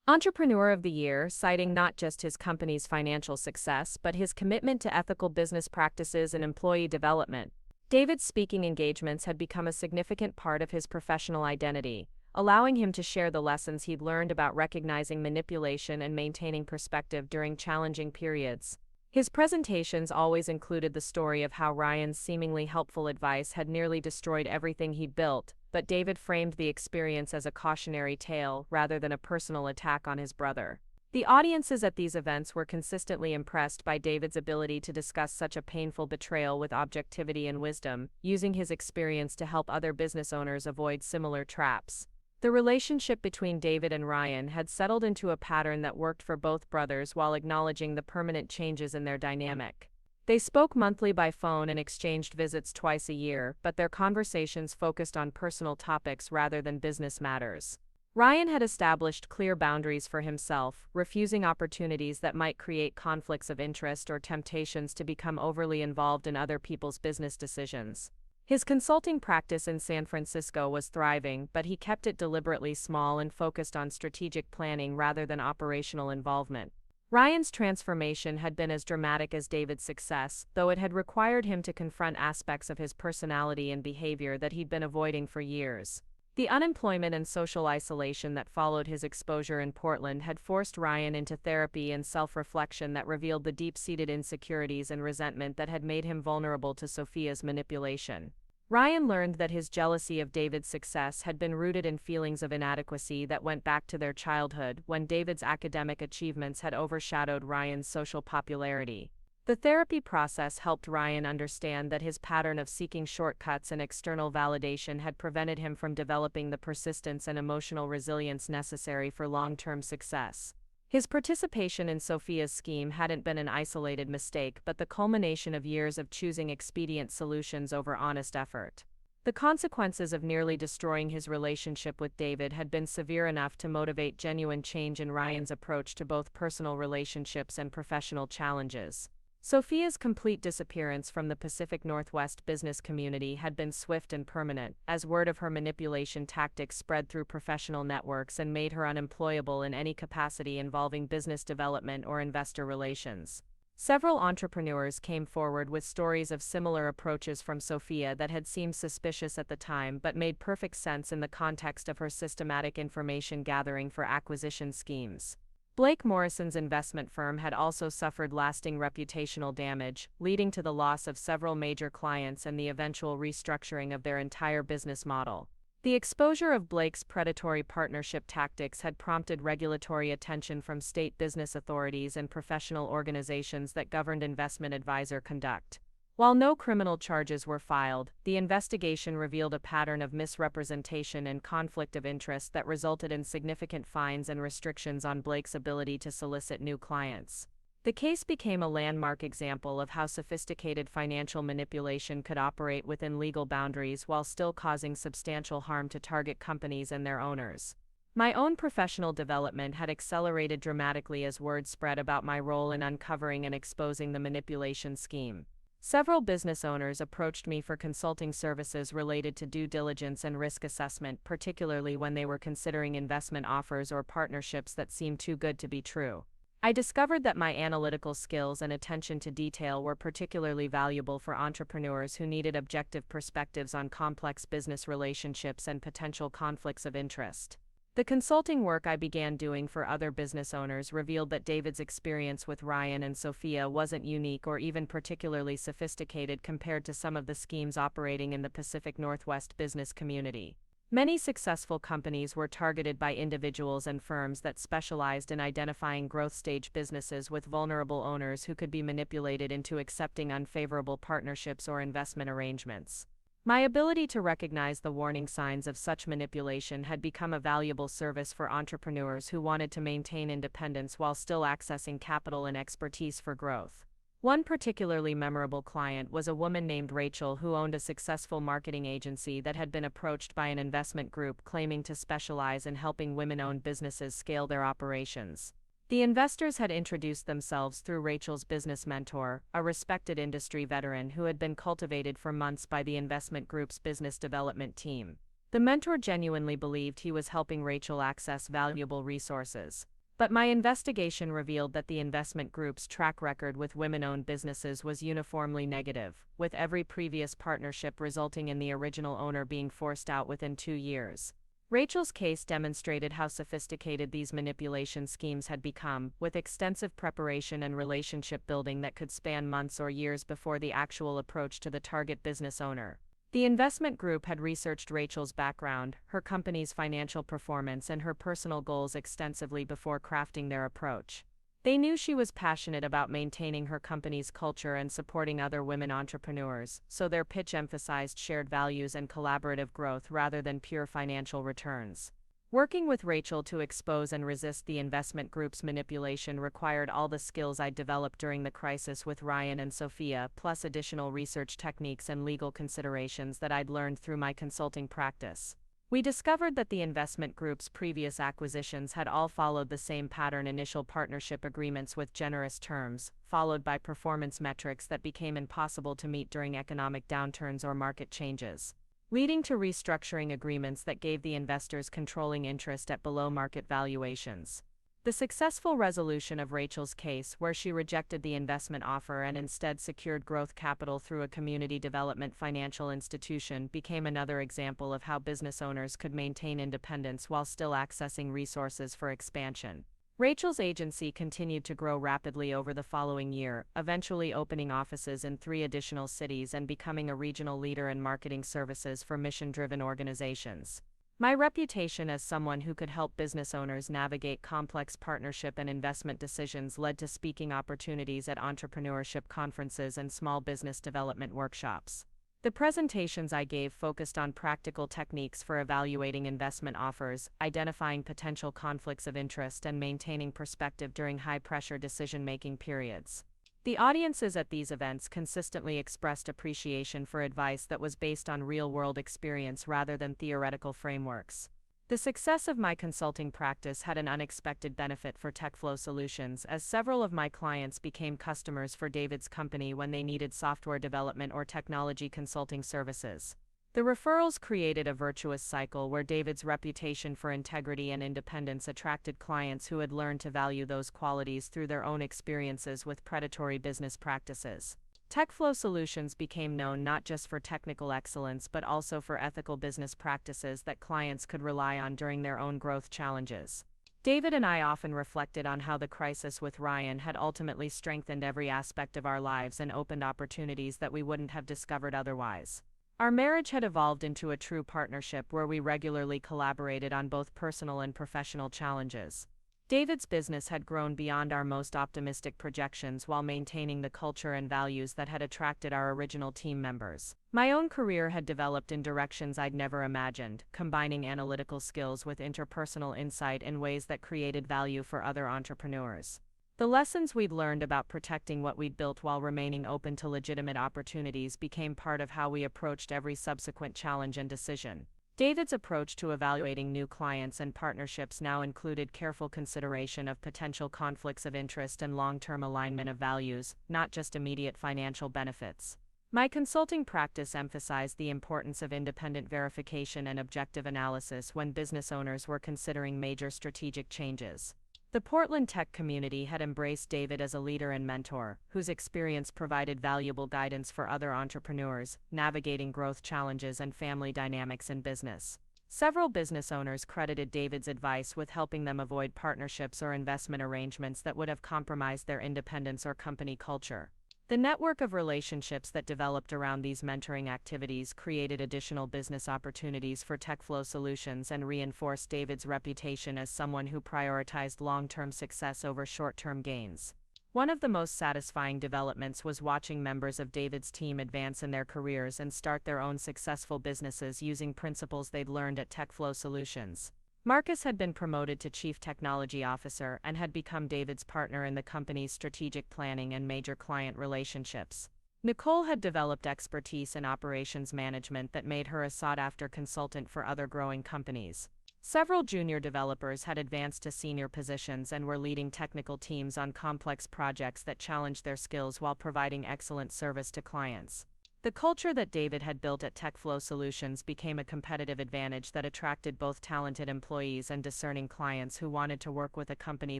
Entrepreneur of the Year, citing not just his company's financial success, but his commitment to ethical business practices and employee development. David's speaking engagements had become a significant part of his professional identity, allowing him to share the lessons he'd learned about recognizing manipulation and maintaining perspective during challenging periods. His presentations always included the story of how Ryan's seemingly helpful advice had nearly destroyed everything he'd built, but David framed the experience as a cautionary tale rather than a personal attack on his brother. The audiences at these events were consistently impressed by David's ability to discuss such a painful betrayal with objectivity and wisdom, using his experience to help other business owners avoid similar traps. The relationship between David and Ryan had settled into a pattern that worked for both brothers while acknowledging the permanent changes in their dynamic. They spoke monthly by phone and exchanged visits twice a year, but their conversations focused on personal topics rather than business matters. Ryan had established clear boundaries for himself, refusing opportunities that might create conflicts of interest or temptations to become overly involved in other people's business decisions. His consulting practice in San Francisco was thriving, but he kept it deliberately small and focused on strategic planning rather than operational involvement. Ryan's transformation had been as dramatic as David's success, though it had required him to confront aspects of his personality and behavior that he'd been avoiding for years. The unemployment and social isolation that followed his exposure in Portland had forced Ryan into therapy and self-reflection that revealed the deep-seated insecurities and resentment that had made him vulnerable to Sophia's manipulation. Ryan learned that his jealousy of David's success had been rooted in feelings of inadequacy that went back to their childhood, when David's academic achievements had overshadowed Ryan's social popularity. The therapy process helped Ryan understand that his pattern of seeking shortcuts and external validation had prevented him from developing the persistence and emotional resilience necessary for long-term success. His participation in Sophia's scheme hadn't been an isolated mistake, but the culmination of years of choosing expedient solutions over honest effort. The consequences of nearly destroying his relationship with David had been severe enough to motivate genuine change in Ryan's approach to both personal relationships and professional challenges. Sophia's complete disappearance from the Pacific Northwest business community had been swift and permanent, as word of her manipulation tactics spread through professional networks and made her unemployable in any capacity involving business development or investor relations. Several entrepreneurs came forward with stories of similar approaches from Sophia that had seemed suspicious at the time but made perfect sense in the context of her systematic information gathering for acquisition schemes. Blake Morrison's investment firm had also suffered lasting reputational damage, leading to the loss of several major clients and the eventual restructuring of their entire business model. The exposure of Blake's predatory partnership tactics had prompted regulatory attention from state business authorities and professional organizations that governed investment advisor conduct. While no criminal charges were filed, the investigation revealed a pattern of misrepresentation and conflict of interest that resulted in significant fines and restrictions on Blake's ability to solicit new clients. The case became a landmark example of how sophisticated financial manipulation could operate within legal boundaries while still causing substantial harm to target companies and their owners. My own professional development had accelerated dramatically as word spread about my role in uncovering and exposing the manipulation scheme. Several business owners approached me for consulting services related to due diligence and risk assessment, particularly when they were considering investment offers or partnerships that seemed too good to be true. I discovered that my analytical skills and attention to detail were particularly valuable for entrepreneurs who needed objective perspectives on complex business relationships and potential conflicts of interest. The consulting work I began doing for other business owners revealed that David's experience with Ryan and Sophia wasn't unique or even particularly sophisticated compared to some of the schemes operating in the Pacific Northwest business community. Many successful companies were targeted by individuals and firms that specialized in identifying growth stage businesses with vulnerable owners who could be manipulated into accepting unfavorable partnerships or investment arrangements. My ability to recognize the warning signs of such manipulation had become a valuable service for entrepreneurs who wanted to maintain independence while still accessing capital and expertise for growth. One particularly memorable client was a woman named Rachel who owned a successful marketing agency that had been approached by an investment group claiming to specialize in helping women-owned businesses scale their operations. The investors had introduced themselves through Rachel's business mentor, a respected industry veteran who had been cultivated for months by the investment group's business development team. The mentor genuinely believed he was helping Rachel access valuable resources. But my investigation revealed that the investment group's track record with women-owned businesses was uniformly negative, with every previous partnership resulting in the original owner being forced out within 2 years. Rachel's case demonstrated how sophisticated these manipulation schemes had become, with extensive preparation and relationship building that could span months or years before the actual approach to the target business owner. The investment group had researched Rachel's background, her company's financial performance, and her personal goals extensively before crafting their approach. They knew she was passionate about maintaining her company's culture and supporting other women entrepreneurs, so their pitch emphasized shared values and collaborative growth rather than pure financial returns. Working with Rachel to expose and resist the investment group's manipulation required all the skills I'd developed during the crisis with Ryan and Sophia, plus additional research techniques and legal considerations that I'd learned through my consulting practice. We discovered that the investment group's previous acquisitions had all followed the same pattern: initial partnership agreements with generous terms, followed by performance metrics that became impossible to meet during economic downturns or market changes, leading to restructuring agreements that gave the investors controlling interest at below-market valuations. The successful resolution of Rachel's case, where she rejected the investment offer and instead secured growth capital through a community development financial institution, became another example of how business owners could maintain independence while still accessing resources for expansion. Rachel's agency continued to grow rapidly over the following year, eventually opening offices in 3 additional cities and becoming a regional leader in marketing services for mission-driven organizations. My reputation as someone who could help business owners navigate complex partnership and investment decisions led to speaking opportunities at entrepreneurship conferences and small business development workshops. The presentations I gave focused on practical techniques for evaluating investment offers, identifying potential conflicts of interest, and maintaining perspective during high-pressure decision-making periods. The audiences at these events consistently expressed appreciation for advice that was based on real-world experience rather than theoretical frameworks. The success of my consulting practice had an unexpected benefit for TechFlow Solutions, as several of my clients became customers for David's company when they needed software development or technology consulting services. The referrals created a virtuous cycle where David's reputation for integrity and independence attracted clients who had learned to value those qualities through their own experiences with predatory business practices. TechFlow Solutions became known not just for technical excellence but also for ethical business practices that clients could rely on during their own growth challenges. David and I often reflected on how the crisis with Ryan had ultimately strengthened every aspect of our lives and opened opportunities that we wouldn't have discovered otherwise. Our marriage had evolved into a true partnership where we regularly collaborated on both personal and professional challenges. David's business had grown beyond our most optimistic projections while maintaining the culture and values that had attracted our original team members. My own career had developed in directions I'd never imagined, combining analytical skills with interpersonal insight in ways that created value for other entrepreneurs. The lessons we'd learned about protecting what we'd built while remaining open to legitimate opportunities became part of how we approached every subsequent challenge and decision. David's approach to evaluating new clients and partnerships now included careful consideration of potential conflicts of interest and long-term alignment of values, not just immediate financial benefits. My consulting practice emphasized the importance of independent verification and objective analysis when business owners were considering major strategic changes. The Portland tech community had embraced David as a leader and mentor, whose experience provided valuable guidance for other entrepreneurs, navigating growth challenges and family dynamics in business. Several business owners credited David's advice with helping them avoid partnerships or investment arrangements that would have compromised their independence or company culture. The network of relationships that developed around these mentoring activities created additional business opportunities for TechFlow Solutions and reinforced David's reputation as someone who prioritized long-term success over short-term gains. One of the most satisfying developments was watching members of David's team advance in their careers and start their own successful businesses using principles they'd learned at TechFlow Solutions. Marcus had been promoted to Chief Technology Officer and had become David's partner in the company's strategic planning and major client relationships. Nicole had developed expertise in operations management that made her a sought-after consultant for other growing companies. Several junior developers had advanced to senior positions and were leading technical teams on complex projects that challenged their skills while providing excellent service to clients. The culture that David had built at TechFlow Solutions became a competitive advantage that attracted both talented employees and discerning clients who wanted to work with a company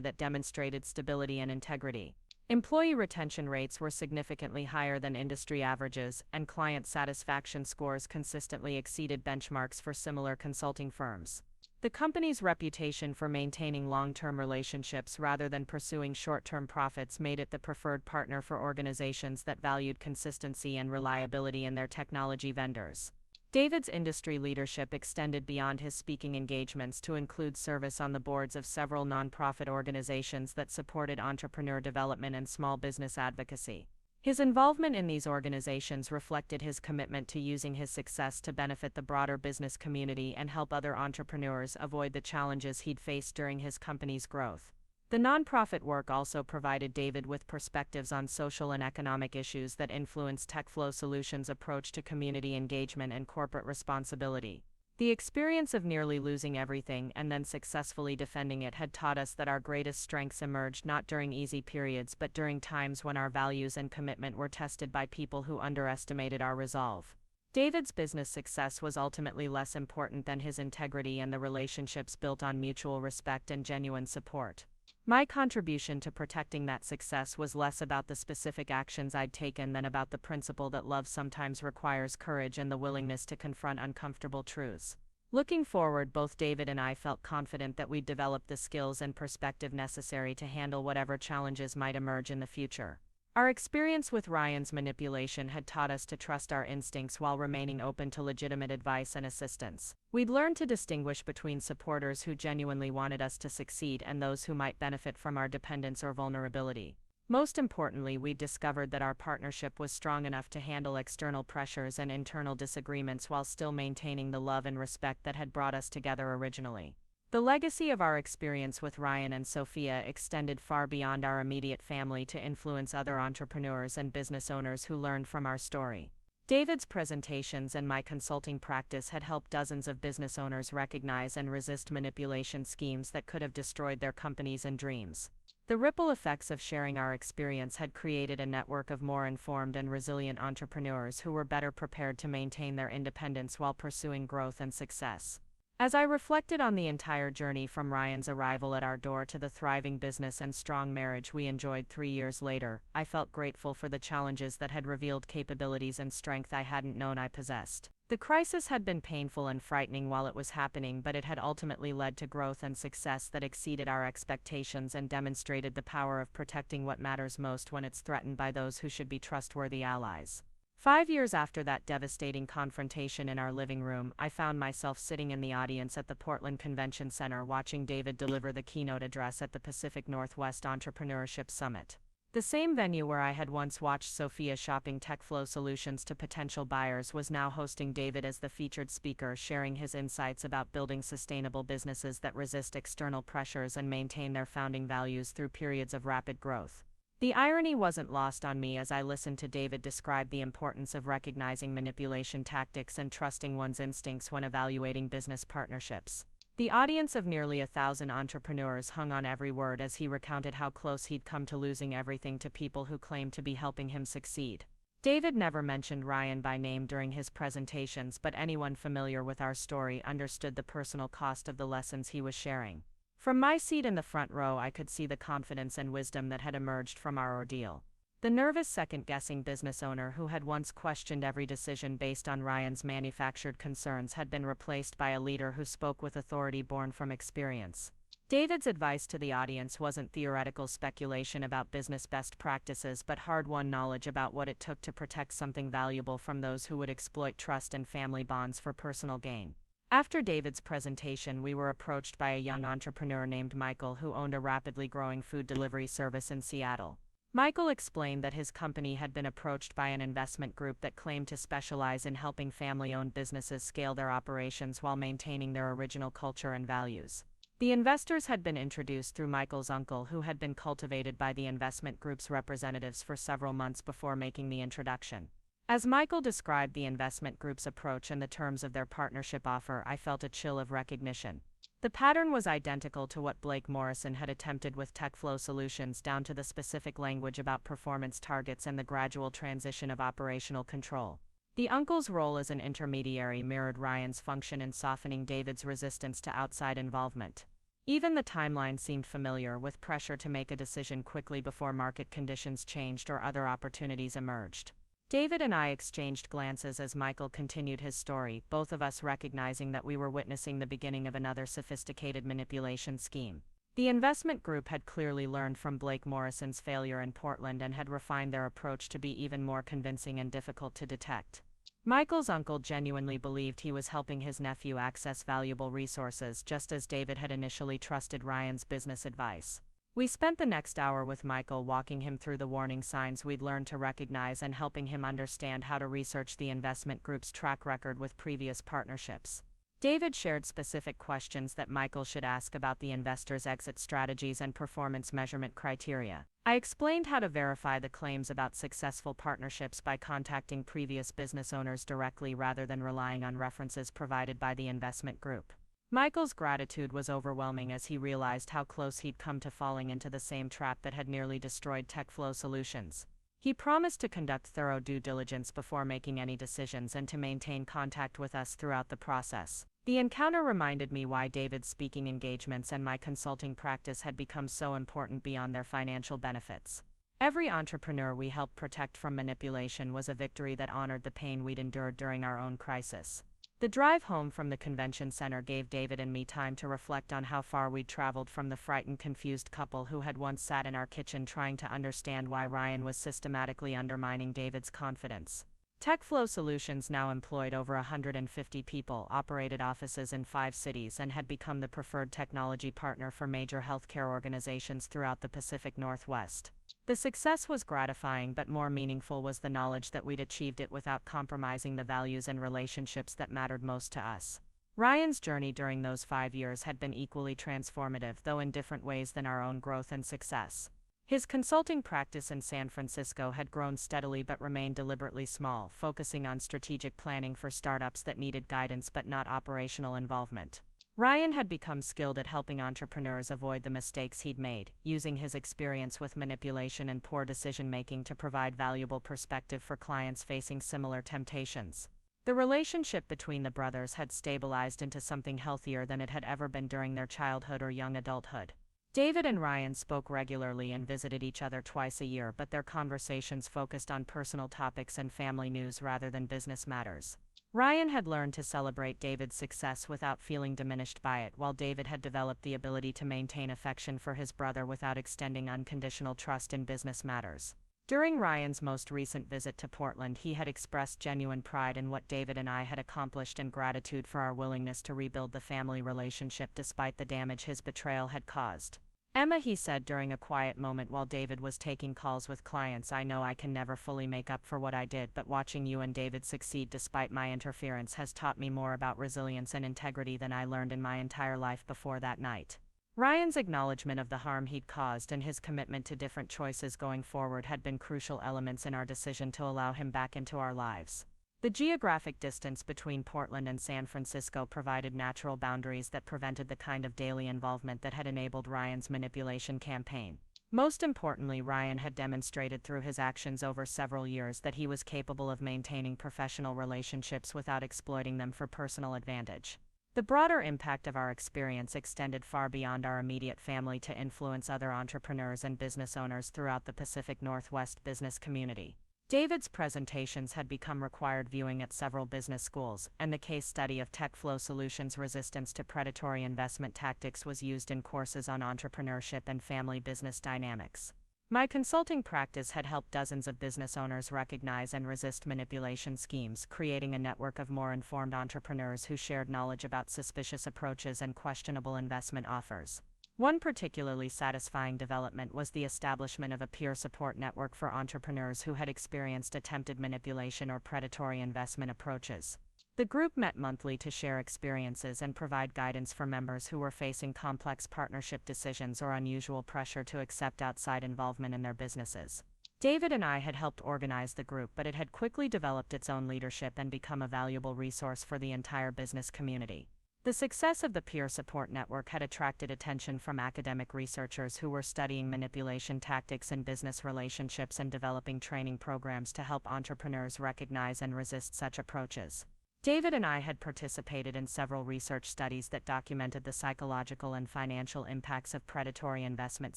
that demonstrated stability and integrity. Employee retention rates were significantly higher than industry averages, and client satisfaction scores consistently exceeded benchmarks for similar consulting firms. The company's reputation for maintaining long-term relationships rather than pursuing short-term profits made it the preferred partner for organizations that valued consistency and reliability in their technology vendors. David's industry leadership extended beyond his speaking engagements to include service on the boards of several nonprofit organizations that supported entrepreneur development and small business advocacy. His involvement in these organizations reflected his commitment to using his success to benefit the broader business community and help other entrepreneurs avoid the challenges he'd faced during his company's growth. The nonprofit work also provided David with perspectives on social and economic issues that influenced TechFlow Solutions' approach to community engagement and corporate responsibility. The experience of nearly losing everything and then successfully defending it had taught us that our greatest strengths emerged not during easy periods but during times when our values and commitment were tested by people who underestimated our resolve. David's business success was ultimately less important than his integrity and the relationships built on mutual respect and genuine support. My contribution to protecting that success was less about the specific actions I'd taken than about the principle that love sometimes requires courage and the willingness to confront uncomfortable truths. Looking forward, both David and I felt confident that we'd developed the skills and perspective necessary to handle whatever challenges might emerge in the future. Our experience with Ryan's manipulation had taught us to trust our instincts while remaining open to legitimate advice and assistance. We'd learned to distinguish between supporters who genuinely wanted us to succeed and those who might benefit from our dependence or vulnerability. Most importantly, we discovered that our partnership was strong enough to handle external pressures and internal disagreements while still maintaining the love and respect that had brought us together originally. The legacy of our experience with Ryan and Sophia extended far beyond our immediate family to influence other entrepreneurs and business owners who learned from our story. David's presentations and my consulting practice had helped dozens of business owners recognize and resist manipulation schemes that could have destroyed their companies and dreams. The ripple effects of sharing our experience had created a network of more informed and resilient entrepreneurs who were better prepared to maintain their independence while pursuing growth and success. As I reflected on the entire journey from Ryan's arrival at our door to the thriving business and strong marriage we enjoyed 3 years later, I felt grateful for the challenges that had revealed capabilities and strength I hadn't known I possessed. The crisis had been painful and frightening while it was happening, but it had ultimately led to growth and success that exceeded our expectations and demonstrated the power of protecting what matters most when it's threatened by those who should be trustworthy allies. 5 years after that devastating confrontation in our living room, I found myself sitting in the audience at the Portland Convention Center watching David deliver the keynote address at the Pacific Northwest Entrepreneurship Summit. The same venue where I had once watched Sophia shopping TechFlow Solutions to potential buyers was now hosting David as the featured speaker, sharing his insights about building sustainable businesses that resist external pressures and maintain their founding values through periods of rapid growth. The irony wasn't lost on me as I listened to David describe the importance of recognizing manipulation tactics and trusting one's instincts when evaluating business partnerships. The audience of nearly 1,000 entrepreneurs hung on every word as he recounted how close he'd come to losing everything to people who claimed to be helping him succeed. David never mentioned Ryan by name during his presentations, but anyone familiar with our story understood the personal cost of the lessons he was sharing. From my seat in the front row, I could see the confidence and wisdom that had emerged from our ordeal. The nervous second-guessing business owner who had once questioned every decision based on Ryan's manufactured concerns had been replaced by a leader who spoke with authority born from experience. David's advice to the audience wasn't theoretical speculation about business best practices but hard-won knowledge about what it took to protect something valuable from those who would exploit trust and family bonds for personal gain. After David's presentation, we were approached by a young entrepreneur named Michael who owned a rapidly growing food delivery service in Seattle. Michael explained that his company had been approached by an investment group that claimed to specialize in helping family-owned businesses scale their operations while maintaining their original culture and values. The investors had been introduced through Michael's uncle, who had been cultivated by the investment group's representatives for several months before making the introduction. As Michael described the investment group's approach and the terms of their partnership offer, I felt a chill of recognition. The pattern was identical to what Blake Morrison had attempted with TechFlow Solutions, down to the specific language about performance targets and the gradual transition of operational control. The uncle's role as an intermediary mirrored Ryan's function in softening David's resistance to outside involvement. Even the timeline seemed familiar, with pressure to make a decision quickly before market conditions changed or other opportunities emerged. David and I exchanged glances as Michael continued his story, both of us recognizing that we were witnessing the beginning of another sophisticated manipulation scheme. The investment group had clearly learned from Blake Morrison's failure in Portland and had refined their approach to be even more convincing and difficult to detect. Michael's uncle genuinely believed he was helping his nephew access valuable resources, just as David had initially trusted Ryan's business advice. We spent the next hour with Michael, walking him through the warning signs we'd learned to recognize and helping him understand how to research the investment group's track record with previous partnerships. David shared specific questions that Michael should ask about the investors' exit strategies and performance measurement criteria. I explained how to verify the claims about successful partnerships by contacting previous business owners directly rather than relying on references provided by the investment group. Michael's gratitude was overwhelming as he realized how close he'd come to falling into the same trap that had nearly destroyed TechFlow Solutions. He promised to conduct thorough due diligence before making any decisions and to maintain contact with us throughout the process. The encounter reminded me why David's speaking engagements and my consulting practice had become so important beyond their financial benefits. Every entrepreneur we helped protect from manipulation was a victory that honored the pain we'd endured during our own crisis. The drive home from the convention center gave David and me time to reflect on how far we'd traveled from the frightened, confused couple who had once sat in our kitchen trying to understand why Ryan was systematically undermining David's confidence. TechFlow Solutions now employed over 150 people, operated offices in 5 cities, and had become the preferred technology partner for major healthcare organizations throughout the Pacific Northwest. The success was gratifying, but more meaningful was the knowledge that we'd achieved it without compromising the values and relationships that mattered most to us. Ryan's journey during those 5 years had been equally transformative, though in different ways than our own growth and success. His consulting practice in San Francisco had grown steadily but remained deliberately small, focusing on strategic planning for startups that needed guidance but not operational involvement. Ryan had become skilled at helping entrepreneurs avoid the mistakes he'd made, using his experience with manipulation and poor decision-making to provide valuable perspective for clients facing similar temptations. The relationship between the brothers had stabilized into something healthier than it had ever been during their childhood or young adulthood. David and Ryan spoke regularly and visited each other twice a year, but their conversations focused on personal topics and family news rather than business matters. Ryan had learned to celebrate David's success without feeling diminished by it, while David had developed the ability to maintain affection for his brother without extending unconditional trust in business matters. During Ryan's most recent visit to Portland, he had expressed genuine pride in what David and I had accomplished and gratitude for our willingness to rebuild the family relationship despite the damage his betrayal had caused. "Emma," he said during a quiet moment while David was taking calls with clients, "I know I can never fully make up for what I did, but watching you and David succeed despite my interference has taught me more about resilience and integrity than I learned in my entire life before that night." Ryan's acknowledgement of the harm he'd caused and his commitment to different choices going forward had been crucial elements in our decision to allow him back into our lives. The geographic distance between Portland and San Francisco provided natural boundaries that prevented the kind of daily involvement that had enabled Ryan's manipulation campaign. Most importantly, Ryan had demonstrated through his actions over several years that he was capable of maintaining professional relationships without exploiting them for personal advantage. The broader impact of our experience extended far beyond our immediate family to influence other entrepreneurs and business owners throughout the Pacific Northwest business community. David's presentations had become required viewing at several business schools, and the case study of TechFlow Solutions' resistance to predatory investment tactics was used in courses on entrepreneurship and family business dynamics. My consulting practice had helped dozens of business owners recognize and resist manipulation schemes, creating a network of more informed entrepreneurs who shared knowledge about suspicious approaches and questionable investment offers. One particularly satisfying development was the establishment of a peer support network for entrepreneurs who had experienced attempted manipulation or predatory investment approaches. The group met monthly to share experiences and provide guidance for members who were facing complex partnership decisions or unusual pressure to accept outside involvement in their businesses. David and I had helped organize the group, but it had quickly developed its own leadership and become a valuable resource for the entire business community. The success of the peer support network had attracted attention from academic researchers who were studying manipulation tactics in business relationships and developing training programs to help entrepreneurs recognize and resist such approaches. David and I had participated in several research studies that documented the psychological and financial impacts of predatory investment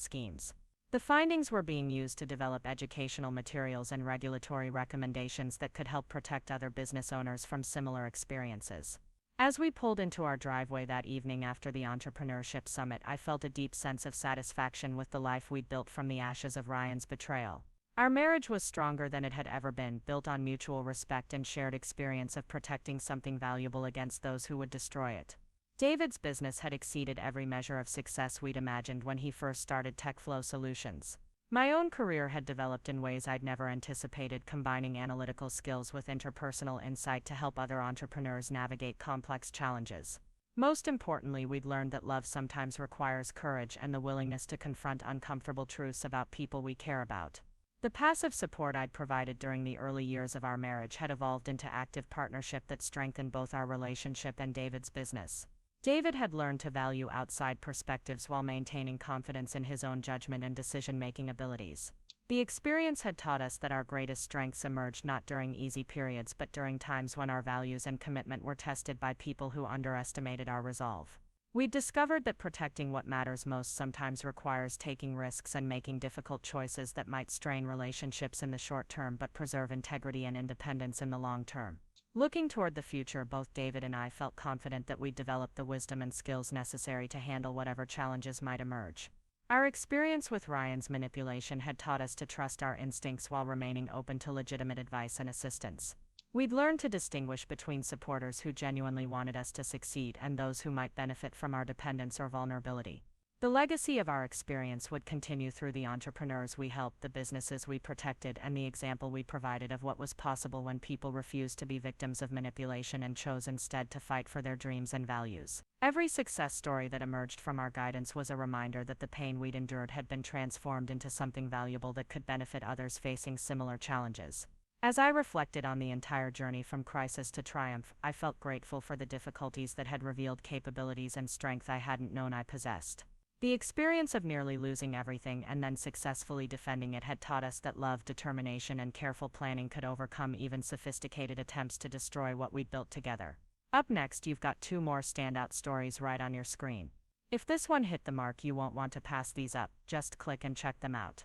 schemes. The findings were being used to develop educational materials and regulatory recommendations that could help protect other business owners from similar experiences. As we pulled into our driveway that evening after the Entrepreneurship Summit, I felt a deep sense of satisfaction with the life we'd built from the ashes of Ryan's betrayal. Our marriage was stronger than it had ever been, built on mutual respect and shared experience of protecting something valuable against those who would destroy it. David's business had exceeded every measure of success we'd imagined when he first started TechFlow Solutions. My own career had developed in ways I'd never anticipated, combining analytical skills with interpersonal insight to help other entrepreneurs navigate complex challenges. Most importantly, we'd learned that love sometimes requires courage and the willingness to confront uncomfortable truths about people we care about. The passive support I'd provided during the early years of our marriage had evolved into active partnership that strengthened both our relationship and David's business. David had learned to value outside perspectives while maintaining confidence in his own judgment and decision-making abilities. The experience had taught us that our greatest strengths emerged not during easy periods but during times when our values and commitment were tested by people who underestimated our resolve. We discovered that protecting what matters most sometimes requires taking risks and making difficult choices that might strain relationships in the short term but preserve integrity and independence in the long term. Looking toward the future, both David and I felt confident that we'd develop the wisdom and skills necessary to handle whatever challenges might emerge. Our experience with Ryan's manipulation had taught us to trust our instincts while remaining open to legitimate advice and assistance. We'd learned to distinguish between supporters who genuinely wanted us to succeed and those who might benefit from our dependence or vulnerability. The legacy of our experience would continue through the entrepreneurs we helped, the businesses we protected, and the example we provided of what was possible when people refused to be victims of manipulation and chose instead to fight for their dreams and values. Every success story that emerged from our guidance was a reminder that the pain we'd endured had been transformed into something valuable that could benefit others facing similar challenges. As I reflected on the entire journey from crisis to triumph, I felt grateful for the difficulties that had revealed capabilities and strength I hadn't known I possessed. The experience of nearly losing everything and then successfully defending it had taught us that love, determination, and careful planning could overcome even sophisticated attempts to destroy what we'd built together. Up next, you've got 2 more standout stories right on your screen. If this one hit the mark, you won't want to pass these up, just click and check them out.